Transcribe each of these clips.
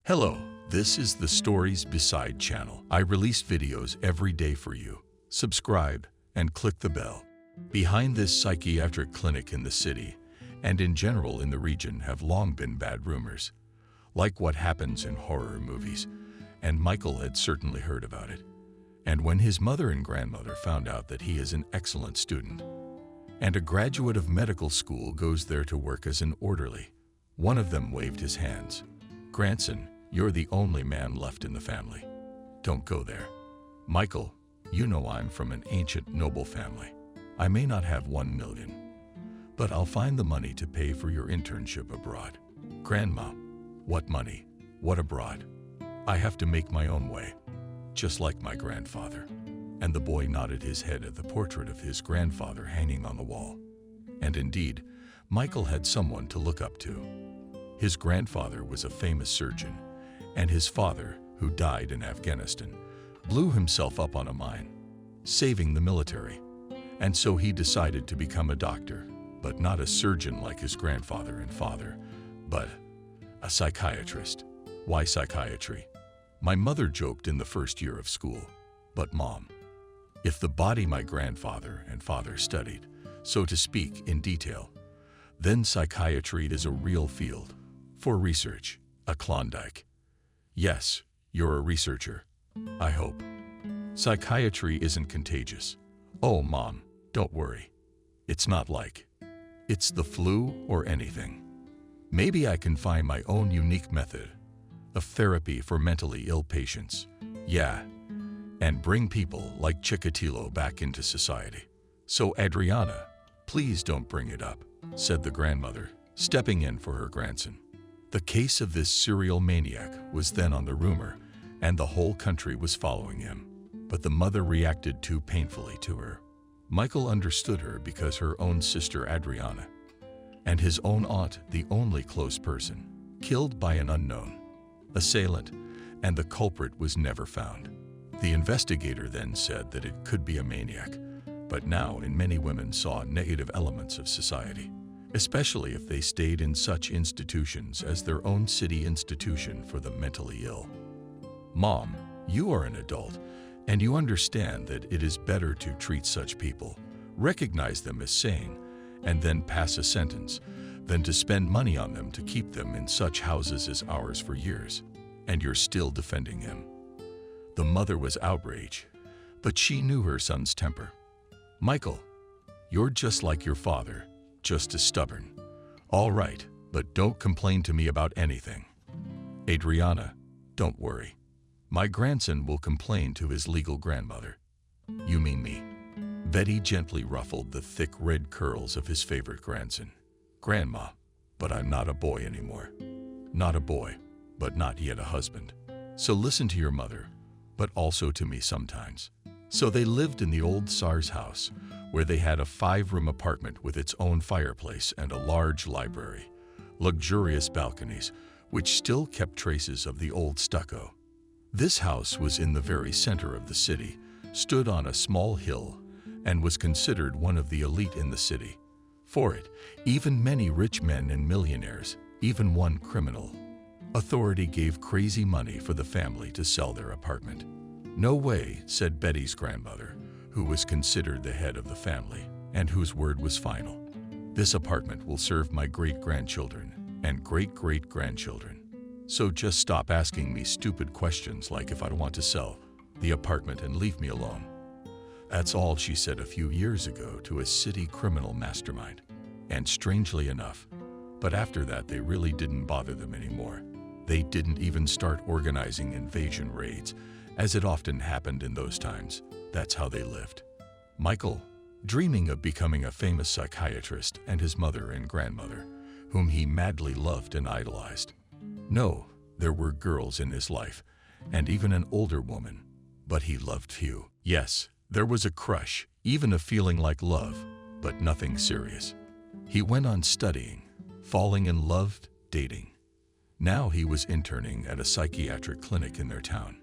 Hello, this is the Stories Beside channel. I release videos every day for you. Subscribe and click the bell. Behind this psychiatric clinic in the city, and in general in the region, have long been bad rumors, like what happens in horror movies, and Michael had certainly heard about it. And when his mother and grandmother found out that he is an excellent student, and a graduate of medical school goes there to work as an orderly, one of them waved his hands. "Grandson, you're the only man left in the family. Don't go there. Michael, you know I'm from an ancient noble family. I may not have 1 million, but I'll find the money to pay for your internship abroad." "Grandma, what money? What abroad? I have to make my own way, just like my grandfather." And the boy nodded his head at the portrait of his grandfather hanging on the wall. And indeed, Michael had someone to look up to. His grandfather was a famous surgeon, and his father, who died in Afghanistan, blew himself up on a mine, saving the military. And so he decided to become a doctor, but not a surgeon like his grandfather and father, but a psychiatrist. Why psychiatry? My mother joked in the first year of school, "But Mom, if the body my grandfather and father studied, so to speak, in detail, then psychiatry is a real field for research, a Klondike." Yes, you're a researcher. I hope. Psychiatry isn't contagious. Oh, Mom, don't worry. It's not like it's the flu or anything. Maybe I can find my own unique method of therapy for mentally ill patients. Yeah, and bring people like Chikatilo back into society. "So Adriana, please don't bring it up," said the grandmother, stepping in for her grandson. The case of this serial maniac was then on the rumor, and the whole country was following him. But the mother reacted too painfully to her. Michael understood her because her own sister Adriana, and his own aunt, the only close person, killed by an unknown assailant, and the culprit was never found. The investigator then said that it could be a maniac, but now in many women saw negative elements of society, especially if they stayed in such institutions as their own city institution for the mentally ill. "Mom, you are an adult, and you understand that it is better to treat such people, recognize them as sane, and then pass a sentence, than to spend money on them to keep them in such houses as ours for years. And you're still defending him." The mother was outraged, but she knew her son's temper. "Michael, you're just like your father, just as stubborn. All right, but don't complain to me about anything. Adriana, don't worry. My grandson will complain to his legal grandmother." "You mean me?" Betty gently ruffled the thick red curls of his favorite grandson. "Grandma, but I'm not a boy anymore. Not a boy, but not yet a husband. So listen to your mother, but also to me sometimes." So they lived in the old Tsar's house, where they had a 5-room apartment with its own fireplace and a large library, luxurious balconies, which still kept traces of the old stucco. This house was in the very center of the city, stood on a small hill, and was considered one of the elite in the city. For it, even many rich men and millionaires, even one criminal authority, gave crazy money for the family to sell their apartment. "No way," said Betty's grandmother, who was considered the head of the family and whose word was final. "This apartment will serve my great-grandchildren and great-great-grandchildren. So just stop asking me stupid questions like if I'd want to sell the apartment and leave me alone." That's all she said a few years ago to a city criminal mastermind. And strangely enough, but after that they really didn't bother them anymore. They didn't even start organizing invasion raids, as it often happened in those times. That's how they lived. Michael, dreaming of becoming a famous psychiatrist, and his mother and grandmother, whom he madly loved and idolized. No, there were girls in his life, and even an older woman, but he loved few. Yes, there was a crush, even a feeling like love, but nothing serious. He went on studying, falling in love, dating. Now he was interning at a psychiatric clinic in their town.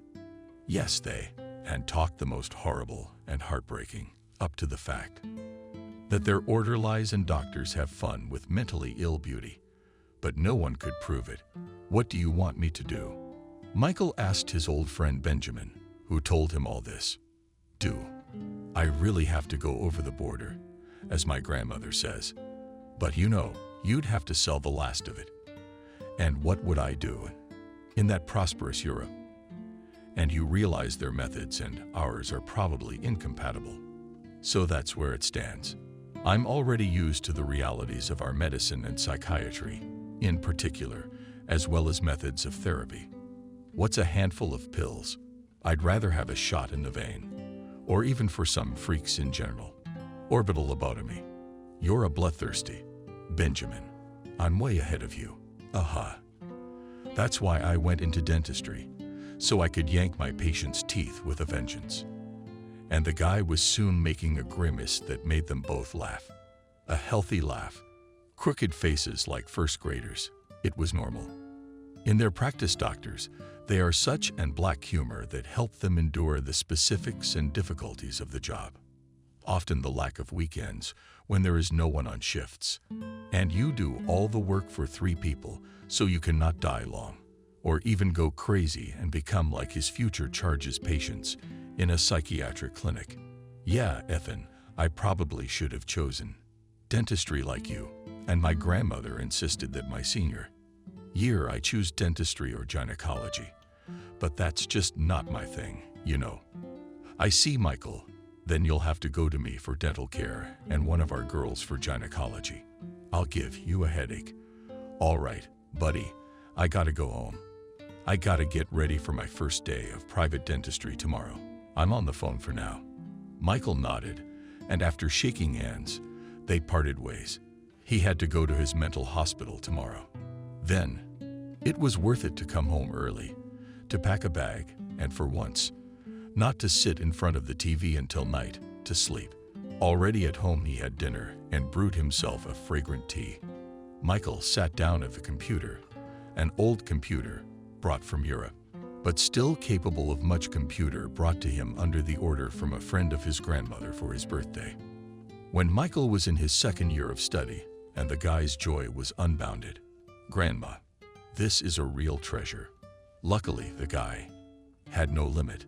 Yes, they had talked the most horrible and heartbreaking, up to the fact that their orderlies and doctors have fun with mentally ill beauty, but no one could prove it. "What do you want me to do?" Michael asked his old friend Benjamin, who told him all this. I really have to go over the border, as my grandmother says. But you'd have to sell the last of it. And what would I do in that prosperous Europe? And you realize their methods and ours are probably incompatible. So that's where it stands. I'm already used to the realities of our medicine and psychiatry, in particular, as well as methods of therapy. What's a handful of pills? I'd rather have a shot in the vein, or even for some freaks in general, orbital lobotomy. You're a bloodthirsty Benjamin. I'm way ahead of you. Aha. That's why I went into dentistry, so I could yank my patient's teeth with a vengeance. And the guy was soon making a grimace that made them both laugh. A healthy laugh. Crooked faces like first graders. It was normal. In their practice, doctors, they are such and black humor that help them endure the specifics and difficulties of the job. Often the lack of weekends when there is no one on shifts. And you do all the work for 3 people so you cannot die long, or even go crazy and become like his future charges patients in a psychiatric clinic. Yeah, Ethan, I probably should have chosen dentistry like you, and my grandmother insisted that my senior year I choose dentistry or gynecology. But that's just not my thing, I see, Michael. Then you'll have to go to me for dental care and one of our girls for gynecology. I'll give you a headache. All right, buddy, I gotta go home. I gotta get ready for my first day of private dentistry tomorrow. I'm on the phone for now. Michael nodded, and after shaking hands, they parted ways. He had to go to his mental hospital tomorrow. Then, it was worth it to come home early, to pack a bag, and for once, not to sit in front of the TV until night, to sleep. Already at home he had dinner and brewed himself a fragrant tea. Michael sat down at the computer, an old computer brought from Europe, but still capable of much computer brought to him under the order from a friend of his grandmother for his birthday. When Michael was in his 2nd year of study, and the guy's joy was unbounded. Grandma, this is a real treasure. Luckily, the guy had no limit.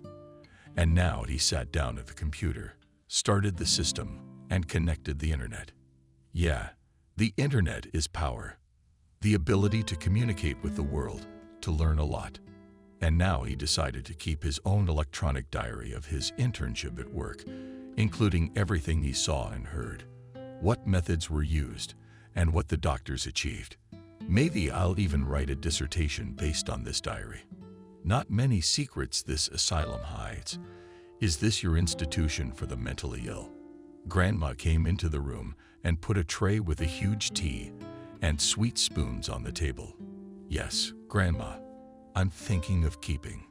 And now he sat down at the computer, started the system, and connected the internet. Yeah, the internet is power. The ability to communicate with the world, to learn a lot. And now he decided to keep his own electronic diary of his internship at work, including everything he saw and heard, what methods were used, and what the doctors achieved. Maybe I'll even write a dissertation based on this diary. Not many secrets this asylum hides. Is this your institution for the mentally ill? Grandma came into the room and put a tray with a huge tea and sweet spoons on the table. Yes, Grandma, I'm thinking of keeping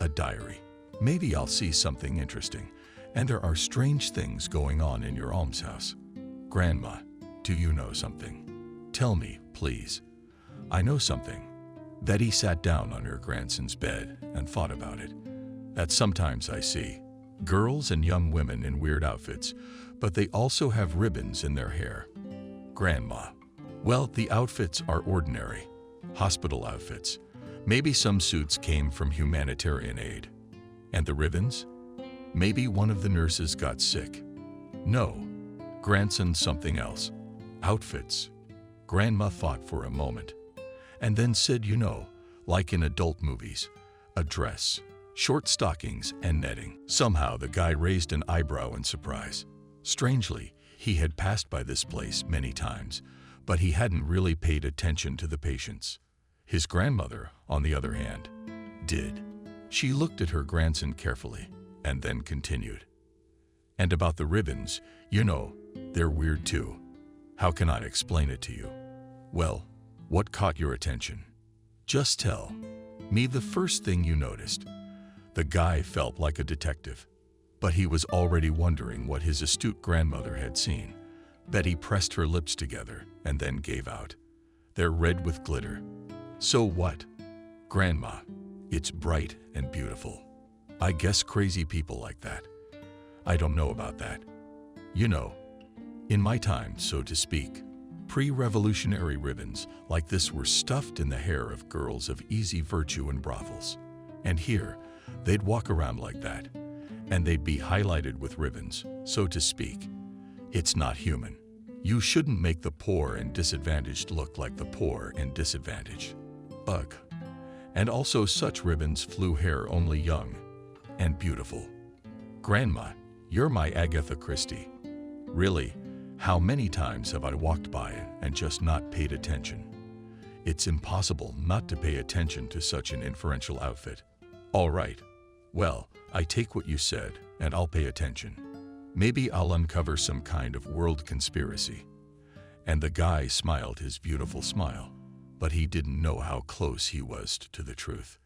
a diary. Maybe I'll see something interesting, and there are strange things going on in your almshouse. Grandma, do you know something? Tell me, please. I know something. Betty sat down on her grandson's bed and thought about it. That sometimes I see girls and young women in weird outfits, but they also have ribbons in their hair. Grandma, well, the outfits are ordinary, hospital outfits. Maybe some suits came from humanitarian aid. And the ribbons? Maybe one of the nurses got sick. No, grandson, something else. Outfits. Grandma thought for a moment, and then said, like in adult movies, a dress, short stockings, and netting. Somehow the guy raised an eyebrow in surprise. Strangely, he had passed by this place many times, but he hadn't really paid attention to the patients. His grandmother, on the other hand, did. She looked at her grandson carefully, and then continued. And about the ribbons, they're weird too. How can I explain it to you? Well, what caught your attention? Just tell me the first thing you noticed. The guy felt like a detective, but he was already wondering what his astute grandmother had seen. Betty pressed her lips together and then gave out. They're red with glitter. So what? Grandma, it's bright and beautiful. I guess crazy people like that. I don't know about that. In my time, so to speak, pre-revolutionary ribbons like this were stuffed in the hair of girls of easy virtue in brothels. And here, they'd walk around like that, and they'd be highlighted with ribbons, so to speak. It's not human. You shouldn't make the poor and disadvantaged look like the poor and disadvantaged. Ugh. And also such ribbons flew hair only young and beautiful. Grandma, you're my Agatha Christie. Really, how many times have I walked by it and just not paid attention? It's impossible not to pay attention to such an inferential outfit. All right. Well, I take what you said, and I'll pay attention. Maybe I'll uncover some kind of world conspiracy. And the guy smiled his beautiful smile, but he didn't know how close he was to the truth.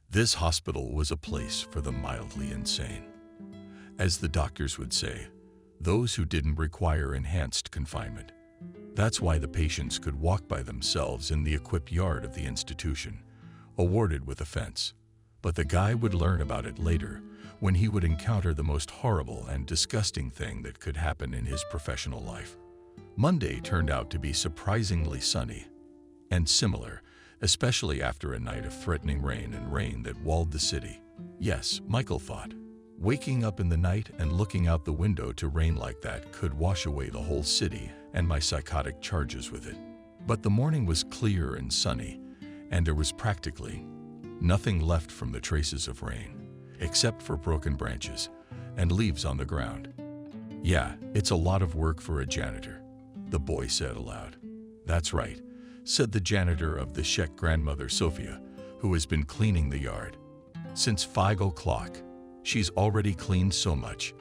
This hospital was a place for the mildly insane. As the doctors would say, those who didn't require enhanced confinement. That's why the patients could walk by themselves in the equipped yard of the institution, awarded with a fence. But the guy would learn about it later, when he would encounter the most horrible and disgusting thing that could happen in his professional life. Monday turned out to be surprisingly sunny and similar, especially after a night of threatening rain and rain that walled the city. Yes, Michael thought. Waking up in the night and looking out the window to rain like that could wash away the whole city and my psychotic charges with it. But the morning was clear and sunny, and there was practically nothing left from the traces of rain, except for broken branches and leaves on the ground. Yeah, it's a lot of work for a janitor, the boy said aloud. That's right, said the janitor of the Czech grandmother Sophia, who has been cleaning the yard. Since 5 o'clock, she's already cleaned so much,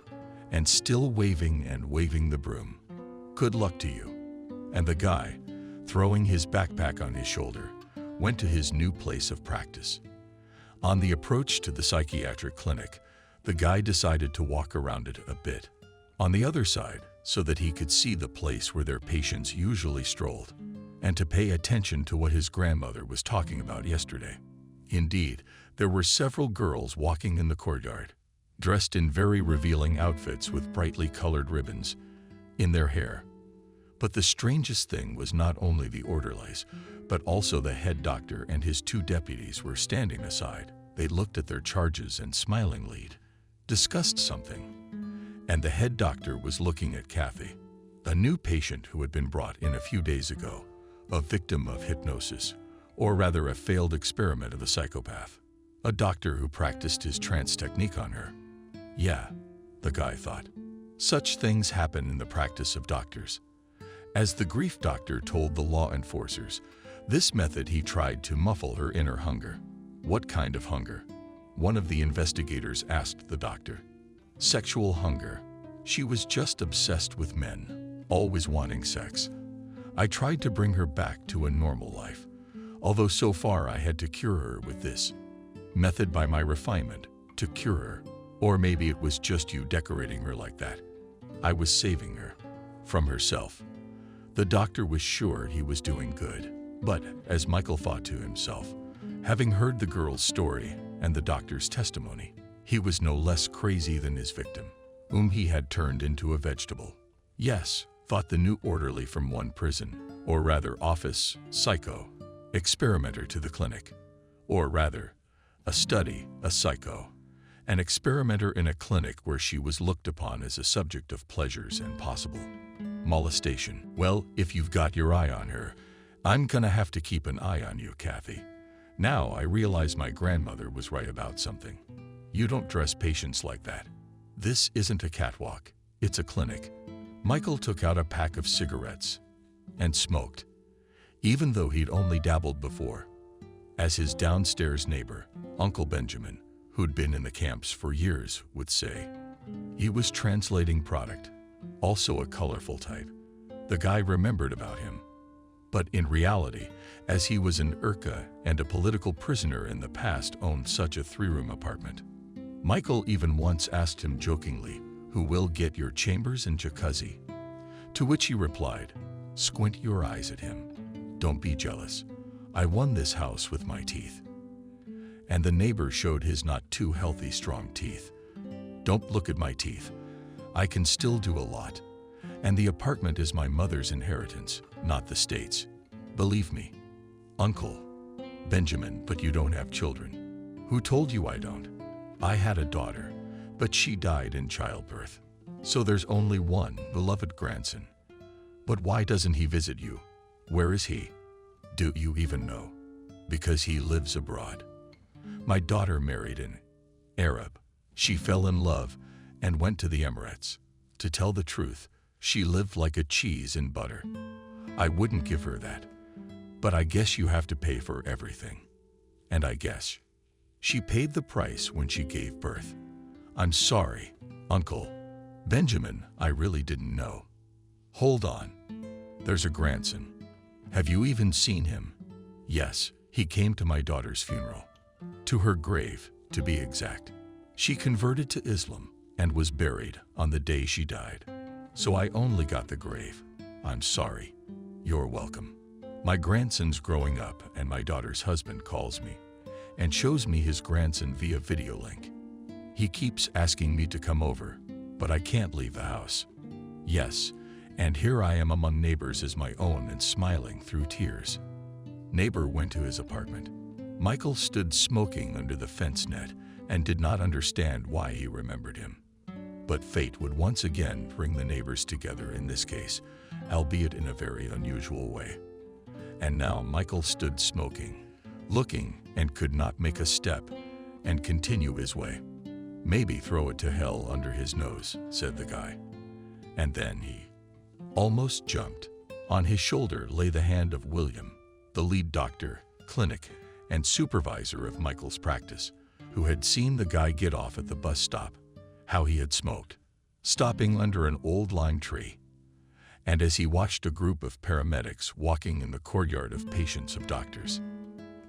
and still waving and waving the broom. Good luck to you. And the guy, throwing his backpack on his shoulder, went to his new place of practice. On the approach to the psychiatric clinic, the guy decided to walk around it a bit, on the other side, so that he could see the place where their patients usually strolled, and to pay attention to what his grandmother was talking about yesterday. Indeed, there were several girls walking in the courtyard, dressed in very revealing outfits with brightly colored ribbons in their hair. But the strangest thing was not only the orderlies, but also the head doctor and his 2 deputies were standing aside. They looked at their charges and smilingly discussed something. And the head doctor was looking at Kathy, a new patient who had been brought in a few days ago, a victim of hypnosis, or rather a failed experiment of a psychopath. A doctor who practiced his trance technique on her. Yeah, the guy thought. Such things happen in the practice of doctors. As the grief doctor told the law enforcers, this method he tried to muffle her inner hunger. What kind of hunger? One of the investigators asked the doctor. Sexual hunger. She was just obsessed with men, always wanting sex. I tried to bring her back to a normal life, although so far I had to cure her with this method by my refinement, to cure her. Or maybe it was just you decorating her like that. I was saving her from herself. The doctor was sure he was doing good. But, as Michael thought to himself, having heard the girl's story and the doctor's testimony, he was no less crazy than his victim, whom he had turned into a vegetable. Yes, thought the new orderly from one prison, or rather office, psycho, experimenter to the clinic, or rather, a study, a psycho, an experimenter in a clinic where she was looked upon as a subject of pleasures and possible molestation. Well, if you've got your eye on her, I'm gonna have to keep an eye on you, Kathy. Now I realize my grandmother was right about something. You don't dress patients like that. This isn't a catwalk, it's a clinic. Michael took out a pack of cigarettes and smoked, even though he'd only dabbled before. As his downstairs neighbor, Uncle Benjamin, who'd been in the camps for years, would say. He was translating product, also a colorful type. The guy remembered about him. But in reality, as he was an Urka and a political prisoner in the past owned such a 3-room apartment. Michael even once asked him jokingly, who will get your chambers and jacuzzi? To which he replied, squint your eyes at him. Don't be jealous. I won this house with my teeth. And the neighbor showed his not too healthy strong teeth. Don't look at my teeth. I can still do a lot. And the apartment is my mother's inheritance, not the state's. Believe me. Uncle Benjamin, but you don't have children. Who told you I don't? I had a daughter, but she died in childbirth. So there's only one beloved grandson. But why doesn't he visit you? Where is he? Do you even know? Because he lives abroad. My daughter married an Arab. She fell in love and went to the Emirates. To tell the truth, she lived like a cheese in butter. I wouldn't give her that. But I guess you have to pay for everything. And I guess she paid the price when she gave birth. I'm sorry, Uncle Benjamin, I really didn't know. Hold on. There's a grandson. Have you even seen him? Yes, he came to my daughter's funeral. To her grave, to be exact. She converted to Islam and was buried on the day she died. So I only got the grave. I'm sorry. You're welcome. My grandson's growing up and my daughter's husband calls me and shows me his grandson via video link. He keeps asking me to come over, but I can't leave the house. Yes, and here I am among neighbors as my own and smiling through tears. Neighbor went to his apartment. Michael stood smoking under the fence net and did not understand why he remembered him. But fate would once again bring the neighbors together in this case, albeit in a very unusual way. And now Michael stood smoking, looking, and could not make a step and continue his way. Maybe throw it to hell under his nose, said the guy. And then he almost jumped. On his shoulder lay the hand of William, the lead doctor, clinic, and supervisor of Michael's practice, who had seen the guy get off at the bus stop, how he had smoked, stopping under an old lime tree. And as he watched a group of paramedics walking in the courtyard of patients of doctors,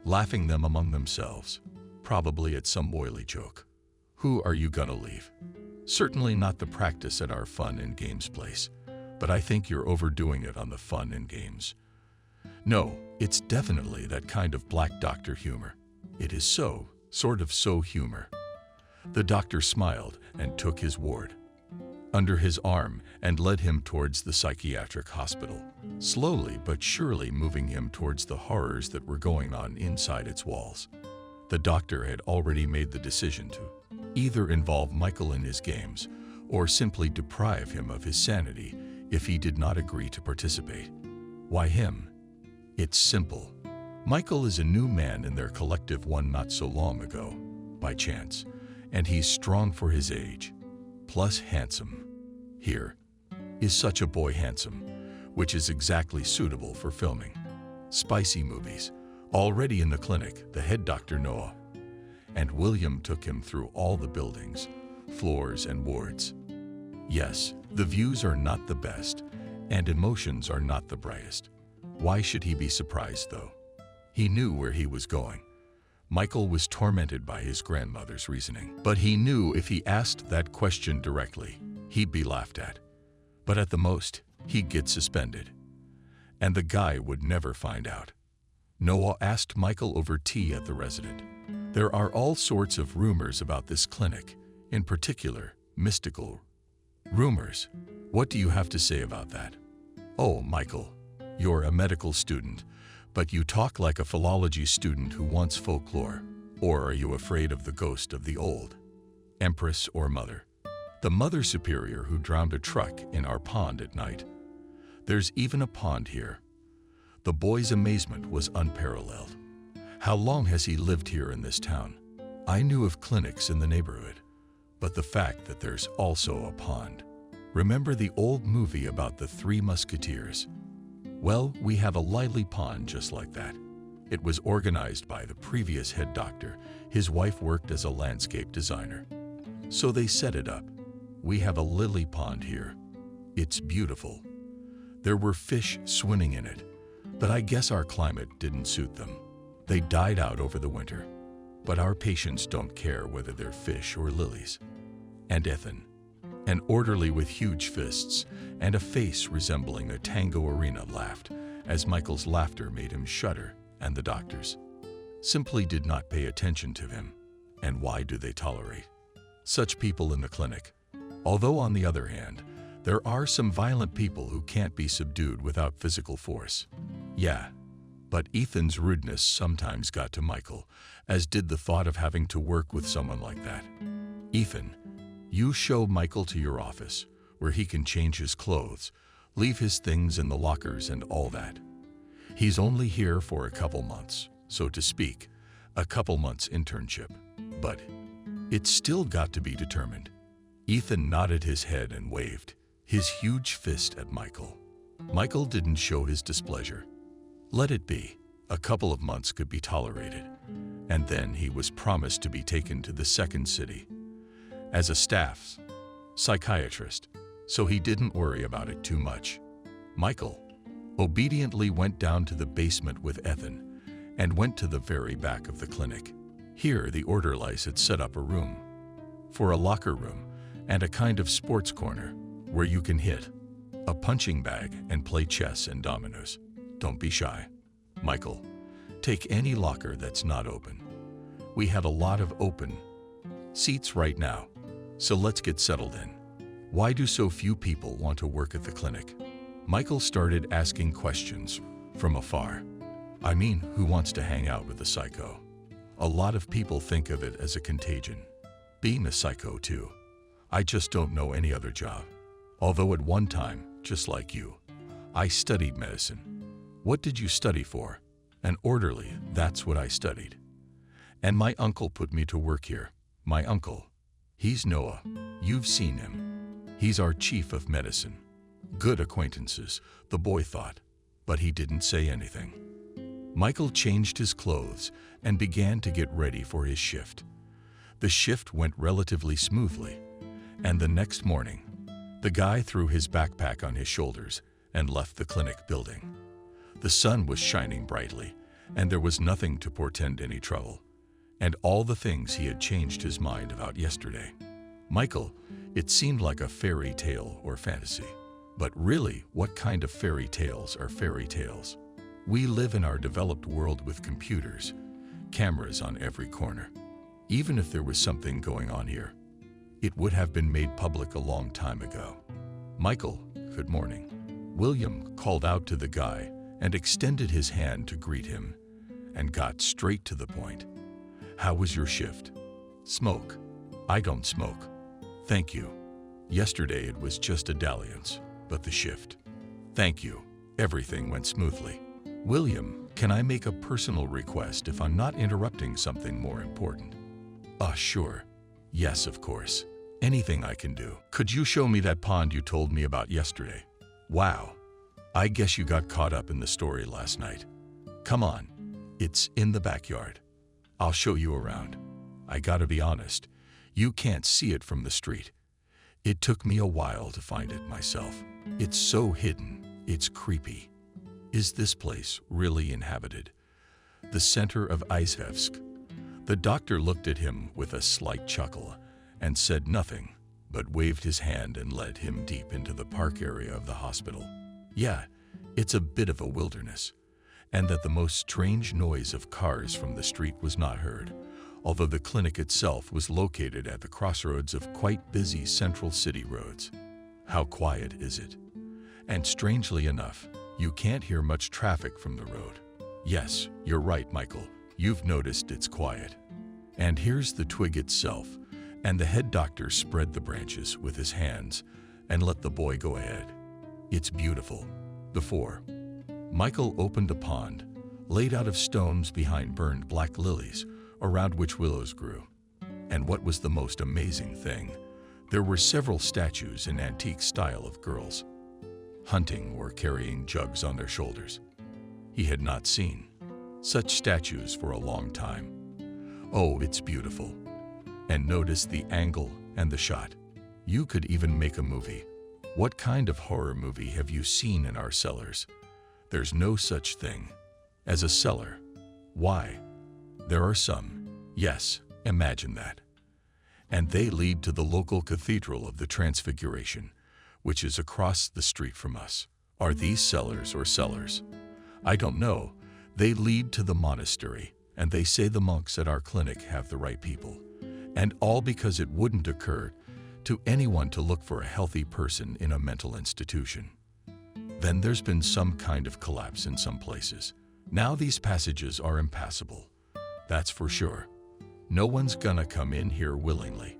laughing them among themselves, probably at some oily joke. Who are you gonna leave? Certainly not the practice at our fun and games place, but I think you're overdoing it on the fun and games. No, it's definitely that kind of black doctor humor. It is so, sort of so humor. The doctor smiled and took his ward under his arm and led him towards the psychiatric hospital, slowly but surely moving him towards the horrors that were going on inside its walls. The doctor had already made the decision to either involve Michael in his games or simply deprive him of his sanity if he did not agree to participate. Why him? It's simple. Michael is a new man in their collective one not so long ago, by chance, and he's strong for his age, plus handsome. Here, is such a boy handsome, which is exactly suitable for filming spicy movies. Already in the clinic, the head doctor Noah and William took him through all the buildings, floors, and wards. Yes, the views are not the best, and emotions are not the brightest. Why should he be surprised, though? He knew where he was going. Michael was tormented by his grandmother's reasoning, but he knew if he asked that question directly, he'd be laughed at. But at the most, he'd get suspended. And the guy would never find out. Noah asked Michael over tea at the resident. There are all sorts of rumors about this clinic, in particular, mystical rumors. What do you have to say about that? Oh, Michael, you're a medical student, but you talk like a philology student who wants folklore. Or are you afraid of the ghost of the old empress or mother? The mother superior who drowned a truck in our pond at night. There's even a pond here. The boy's amazement was unparalleled. How long has he lived here in this town? I knew of clinics in the neighborhood, but the fact that there's also a pond. Remember the old movie about the Three Musketeers? Well, we have a lively pond just like that. It was organized by the previous head doctor. His wife worked as a landscape designer. So they set it up. We have a lily pond here. It's beautiful. There were fish swimming in it, but I guess our climate didn't suit them. They died out over the winter. But our patients don't care whether they're fish or lilies. And Ethan, an orderly with huge fists and a face resembling a tango arena, laughed as Michael's laughter made him shudder, and the doctors simply did not pay attention to him. And why do they tolerate such people in the clinic? Although on the other hand, there are some violent people who can't be subdued without physical force. Yeah, But Ethan's rudeness sometimes got to Michael, as did the thought of having to work with someone like that. "Ethan, you show Michael to your office, where he can change his clothes, leave his things in the lockers and all that. He's only here for a couple months, so to speak, a couple months internship. But it's still got to be determined." Ethan nodded his head and waved his huge fist at Michael. Michael didn't show his displeasure. Let it be. A couple of months could be tolerated, and then he was promised to be taken to the second city as a staff psychiatrist, so he didn't worry about it too much. Michael obediently went down to the basement with Ethan and went to the very back of the clinic. Here, the orderlies had set up a room for a locker room and a kind of sports corner where you can hit a punching bag and play chess and dominoes. Don't be shy. Michael, take any locker that's not open. We have a lot of open seats right now, so let's get settled in. Why do so few people want to work at the clinic? Michael started asking questions from afar. I mean, who wants to hang out with a psycho? A lot of people think of it as a contagion. Being a psycho too. I just don't know any other job. Although at one time, just like you, I studied medicine. What did you study for? An orderly, that's what I studied. And my uncle put me to work here. My uncle. He's Noah. You've seen him. He's our chief of medicine. Good acquaintances, the boy thought, but he didn't say anything. Michael changed his clothes and began to get ready for his shift. The shift went relatively smoothly, and the next morning, the guy threw his backpack on his shoulders and left the clinic building. The sun was shining brightly, and there was nothing to portend any trouble, and all the things he had changed his mind about yesterday. Michael, it seemed like a fairy tale or fantasy. But really, what kind of fairy tales are fairy tales? We live in our developed world with computers, cameras on every corner. Even if there was something going on here, it would have been made public a long time ago. Michael, good morning. William called out to the guy and extended his hand to greet him and got straight to the point. How was your shift? Smoke. I don't smoke. Thank you. Yesterday it was just a dalliance, but the shift. Thank you. Everything went smoothly. William, can I make a personal request if I'm not interrupting something more important? Sure. Yes, of course. Anything I can do. Could you show me that pond you told me about yesterday? Wow. I guess you got caught up in the story last night. Come on. It's in the backyard. I'll show you around. I gotta be honest, you can't see it from the street. It took me a while to find it myself. It's so hidden, it's creepy. Is this place really inhabited? The center of Izhevsk. The doctor looked at him with a slight chuckle and said nothing, but waved his hand and led him deep into the park area of the hospital. Yeah, it's a bit of a wilderness, and that the most strange noise of cars from the street was not heard, although the clinic itself was located at the crossroads of quite busy central city roads. How quiet is it? And strangely enough, you can't hear much traffic from the road. Yes, you're right, Michael. You've noticed it's quiet. And here's the twig itself, and the head doctor spread the branches with his hands and let the boy go ahead. It's beautiful. Before, Michael opened a pond, laid out of stones behind burned black lilies, around which willows grew. And what was the most amazing thing? There were several statues in antique style of girls, hunting or carrying jugs on their shoulders. He had not seen such statues for a long time. Oh, it's beautiful. And notice the angle and the shot. You could even make a movie. What kind of horror movie have you seen in our cellars? There's no such thing as a cellar. Why? There are some. Yes, imagine that. And they lead to the local Cathedral of the Transfiguration, which is across the street from us. Are these cellars or cellars? I don't know. They lead to the monastery, and they say the monks at our clinic have the right people. And all because it wouldn't occur to anyone to look for a healthy person in a mental institution. Then there's been some kind of collapse in some places. Now these passages are impassable. That's for sure. No one's gonna come in here willingly.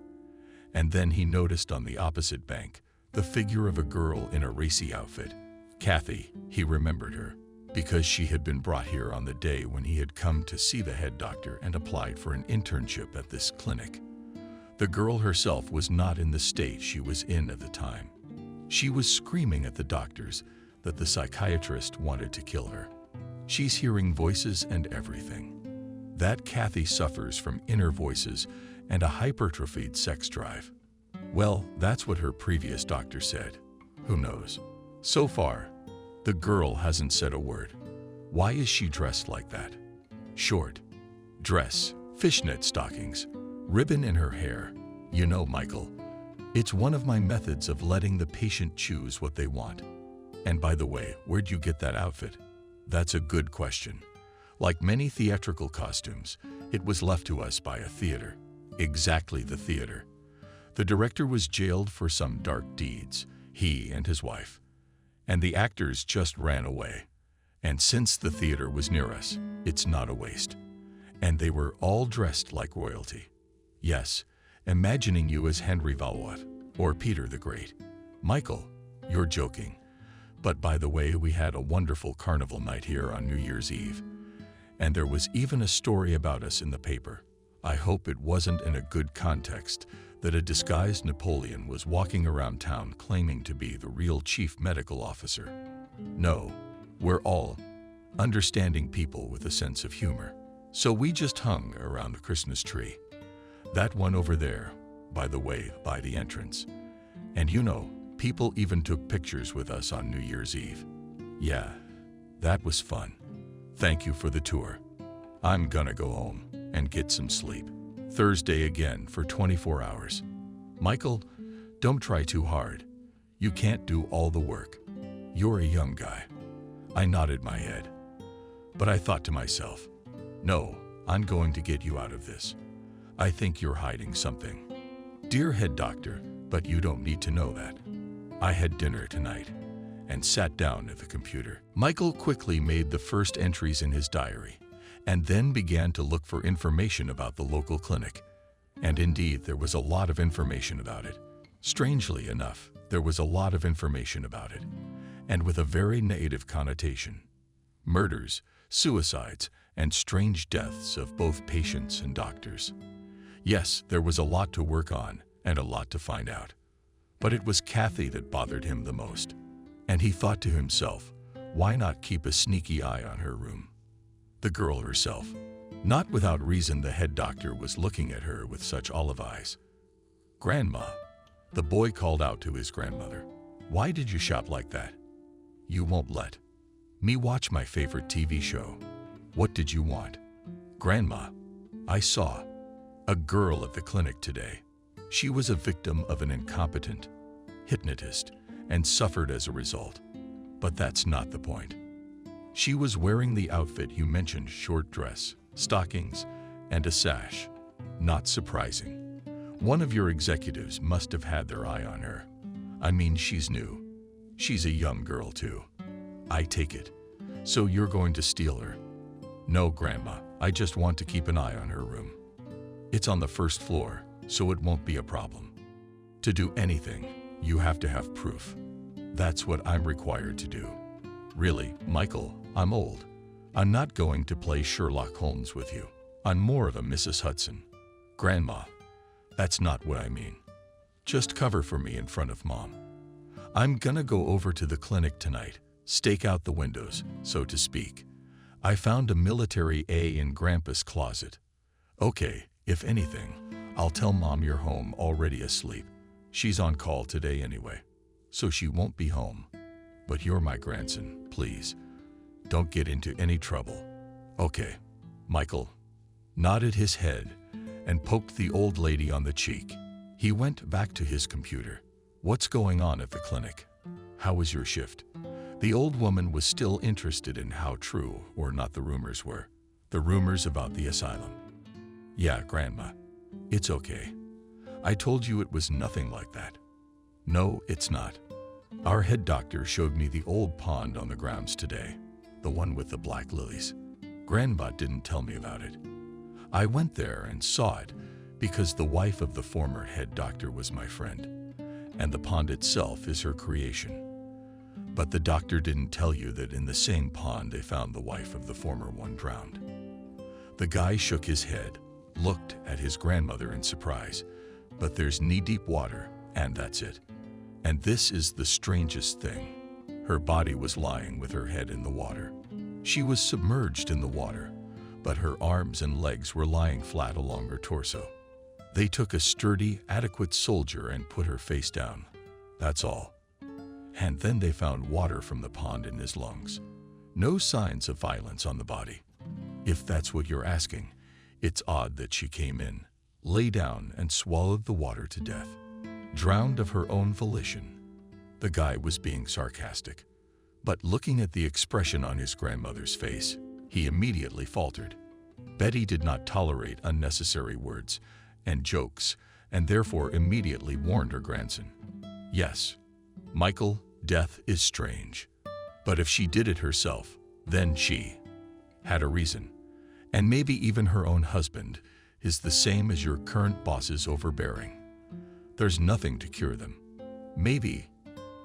And then he noticed on the opposite bank the figure of a girl in a racy outfit. Kathy, he remembered her, because she had been brought here on the day when he had come to see the head doctor and applied for an internship at this clinic. The girl herself was not in the state she was in at the time. She was screaming at the doctors that the psychiatrist wanted to kill her. She's hearing voices and everything. That Kathy suffers from inner voices and a hypertrophied sex drive. Well, that's what her previous doctor said. Who knows? So far, the girl hasn't said a word. Why is she dressed like that? Short dress, fishnet stockings, ribbon in her hair. You know, Michael, it's one of my methods of letting the patient choose what they want. And by the way, where'd you get that outfit? That's a good question. Like many theatrical costumes, it was left to us by a theater. Exactly the theater. The director was jailed for some dark deeds, he and his wife. And the actors just ran away. And since the theater was near us, it's not a waste. And they were all dressed like royalty. Yes, imagining you as Henry Valois or Peter the Great. Michael, you're joking. But by the way, we had a wonderful carnival night here on New Year's Eve. And there was even a story about us in the paper. I hope it wasn't in a good context that a disguised Napoleon was walking around town claiming to be the real chief medical officer. No, we're all understanding people with a sense of humor. So we just hung around the Christmas tree. That one over there, by the way, by the entrance. And you know, people even took pictures with us on New Year's Eve. Yeah, that was fun. Thank you for the tour. I'm gonna go home and get some sleep. Thursday again for 24 hours. Michael, don't try too hard. You can't do all the work. You're a young guy. I nodded my head. But I thought to myself, no, I'm going to get you out of this. I think you're hiding something. Dear head doctor, but you don't need to know that. I had dinner tonight and sat down at the computer. Michael quickly made the first entries in his diary and then began to look for information about the local clinic. And indeed, there was a lot of information about it. Strangely enough, there was a lot of information about it, and with a very negative connotation. Murders, suicides, and strange deaths of both patients and doctors. Yes, there was a lot to work on and a lot to find out. But it was Kathy that bothered him the most. And he thought to himself, why not keep a sneaky eye on her room? The girl herself. Not without reason the head doctor was looking at her with such olive eyes. Grandma, the boy called out to his grandmother. Why did you shout like that? You won't let me watch my favorite TV show. What did you want? Grandma, I saw a girl at the clinic today. She was a victim of an incompetent hypnotist and suffered as a result. But that's not the point. She was wearing the outfit you mentioned, short dress, stockings, and a sash. Not surprising. One of your executives must have had their eye on her. I mean, she's new. She's a young girl too. I take it. So you're going to steal her? No, Grandma, I just want to keep an eye on her room. It's on the first floor, so it won't be a problem. To do anything, you have to have proof. That's what I'm required to do. Really, Michael, I'm old. I'm not going to play Sherlock Holmes with you. I'm more of a Mrs. Hudson. Grandma, that's not what I mean. Just cover for me in front of Mom. I'm gonna go over to the clinic tonight, stake out the windows, so to speak. I found a military A in Grandpa's closet. Okay, if anything, I'll tell Mom you're home already asleep. She's on call today anyway, so she won't be home. But you're my grandson, please. Don't get into any trouble. Okay. Michael nodded his head and poked the old lady on the cheek. He went back to his computer. What's going on at the clinic? How was your shift? The old woman was still interested in how true or not the rumors were. The rumors about the asylum. Yeah, Grandma. It's okay. I told you it was nothing like that. No, it's not. Our head doctor showed me the old pond on the grounds today. the one with the black lilies. Grandma didn't tell me about it. I went there and saw it because the wife of the former head doctor was my friend, and the pond itself is her creation. But the doctor didn't tell you that in the same pond they found the wife of the former one drowned. The guy shook his head, looked at his grandmother in surprise, but there's knee-deep water, and that's it. And this is the strangest thing. Her body was lying with her head in the water. She was submerged in the water, but her arms and legs were lying flat along her torso. They took a sturdy, adequate soldier and put her face down. That's all. And then they found water from the pond in his lungs. No signs of violence on the body. If that's what you're asking, it's odd that she came in, lay down, and swallowed the water to death. Drowned of her own volition. The guy was being sarcastic, but looking at the expression on his grandmother's face, he immediately faltered. Betty did not tolerate unnecessary words and jokes, and therefore immediately warned her grandson. Yes, Michael, death is strange. But if she did it herself, then she had a reason. And maybe even her own husband is the same as your current boss's overbearing. There's nothing to cure them. Maybe,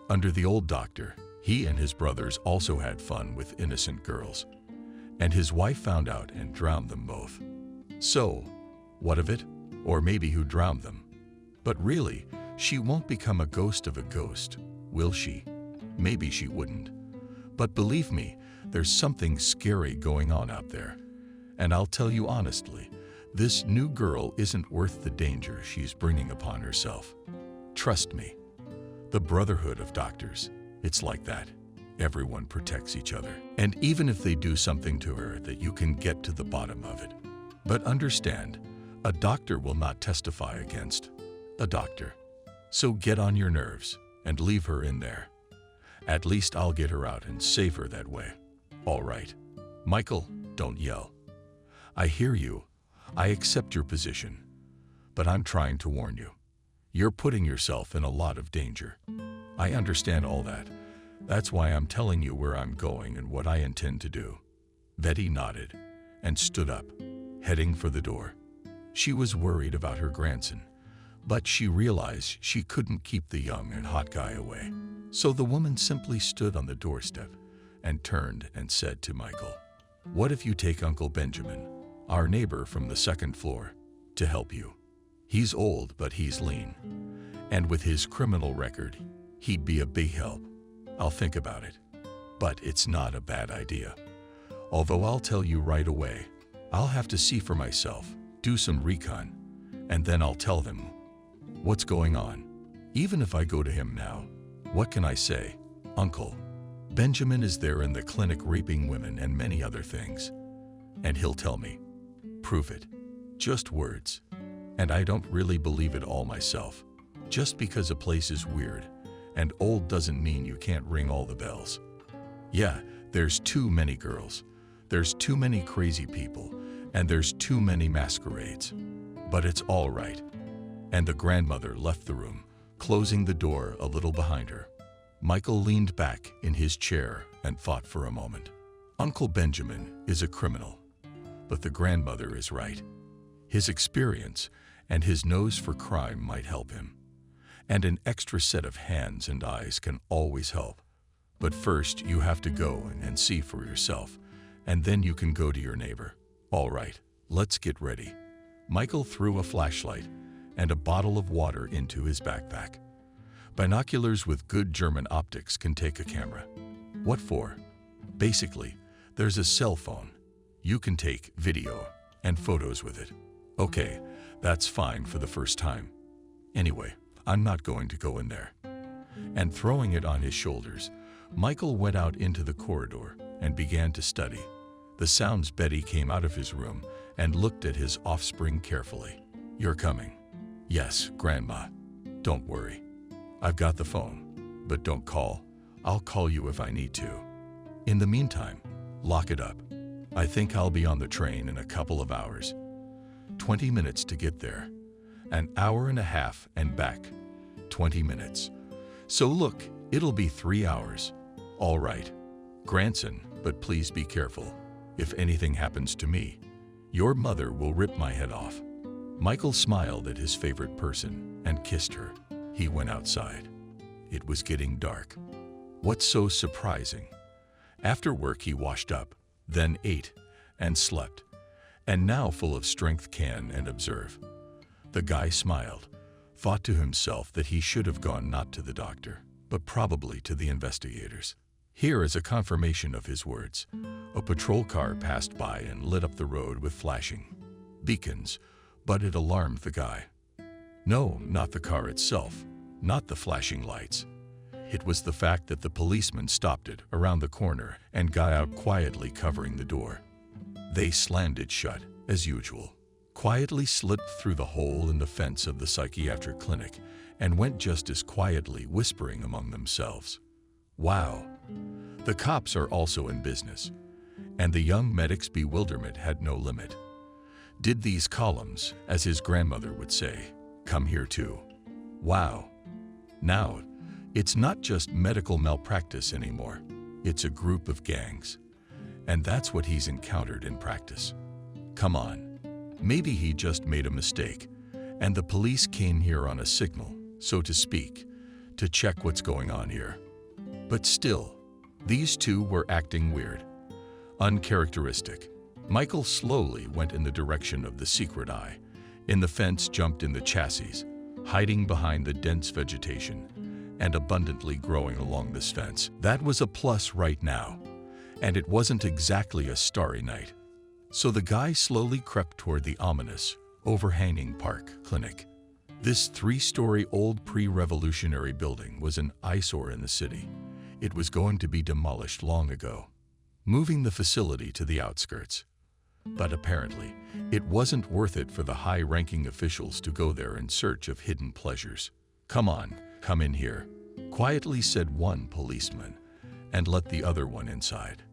under the old doctor, he and his brothers also had fun with innocent girls, and his wife found out and drowned them both. So, what of it? Or maybe who drowned them? But really, she won't become a ghost of a ghost, will she? Maybe she wouldn't. But believe me, there's something scary going on out there. And I'll tell you honestly, this new girl isn't worth the danger she's bringing upon herself. Trust me. The brotherhood of doctors, it's like that. Everyone protects each other. And even if they do something to her, that you can get to the bottom of it. But understand, a doctor will not testify against a doctor. So get on your nerves and leave her in there. At least I'll get her out and save her that way. All right. Michael, don't yell. I hear you. I accept your position. But I'm trying to warn you. You're putting yourself in a lot of danger. I understand all that. That's why I'm telling you where I'm going and what I intend to do. Betty nodded and stood up, heading for the door. She was worried about her grandson, but she realized she couldn't keep the young and hot guy away. So the woman simply stood on the doorstep and turned and said to Michael, "What if you take Uncle Benjamin, our neighbor from the second floor, to help you? He's old, but he's lean. And with his criminal record, he'd be a big help. I'll think about it. But it's not a bad idea. Although I'll tell you right away, I'll have to see for myself, do some recon, and then I'll tell them what's going on. Even if I go to him now, what can I say? Uncle Benjamin is there in the clinic raping women and many other things. And he'll tell me. Prove it. Just words. And I don't really believe it all myself. Just because a place is weird and old doesn't mean you can't ring all the bells. Yeah, there's too many girls. There's too many crazy people. And there's too many masquerades. But it's all right." And the grandmother left the room, closing the door a little behind her. Michael leaned back in his chair and thought for a moment. Uncle Benjamin is a criminal, but the grandmother is right. His experience and his nose for crime might help him. And an extra set of hands and eyes can always help. But first you have to go and see for yourself, and then you can go to your neighbor. All right, let's get ready. Michael threw a flashlight and a bottle of water into his backpack. Binoculars with good German optics can take a camera. What for? Basically, there's a cell phone. You can take video and photos with it. Okay, that's fine for the first time. Anyway, I'm not going to go in there. And throwing it on his shoulders, Michael went out into the corridor and began to study. The sounds Betty came out of his room and looked at his offspring carefully. "You're coming." "Yes, Grandma. Don't worry. I've got the phone, but don't call. I'll call you if I need to. In the meantime, lock it up. I think I'll be on the train in a couple of hours. 20 minutes to get there. An hour and a half and back. 20 minutes. So look, it'll be 3 hours. All right. Grandson, but please be careful. If anything happens to me, your mother will rip my head off." Michael smiled at his favorite person and kissed her. He went outside. It was getting dark. What's so surprising? After work he washed up, then ate and slept, and now full of strength can and observe. The guy smiled, thought to himself that he should have gone not to the doctor, but probably to the investigators. Here is a confirmation of his words. A patrol car passed by and lit up the road with flashing beacons, but it alarmed the guy. No, not the car itself, not the flashing lights. It was the fact that the policeman stopped it around the corner and got out quietly, covering the door. They slammed it shut, as usual, quietly slipped through the hole in the fence of the psychiatric clinic, and went just as quietly, whispering among themselves. Wow, the cops are also in business, and the young medic's bewilderment had no limit. Did these columns, as his grandmother would say, come here too? Wow. Now, it's not just medical malpractice anymore. It's a group of gangs. And that's what he's encountered in practice. Come on. Maybe he just made a mistake, and the police came here on a signal, so to speak, to check what's going on here. But still, these two were acting weird, uncharacteristic. Michael slowly went in the direction of the secret eye. In the fence, jumped in the chassis, hiding behind the dense vegetation, and abundantly growing along this fence. That was a plus right now, and it wasn't exactly a starry night. So the guy slowly crept toward the ominous, overhanging park clinic. This 3-story old pre-revolutionary building was an eyesore in the city. It was going to be demolished long ago, moving the facility to the outskirts. But apparently, it wasn't worth it for the high-ranking officials to go there in search of hidden pleasures. "Come on, come in here," quietly said one policeman, and let the other one inside.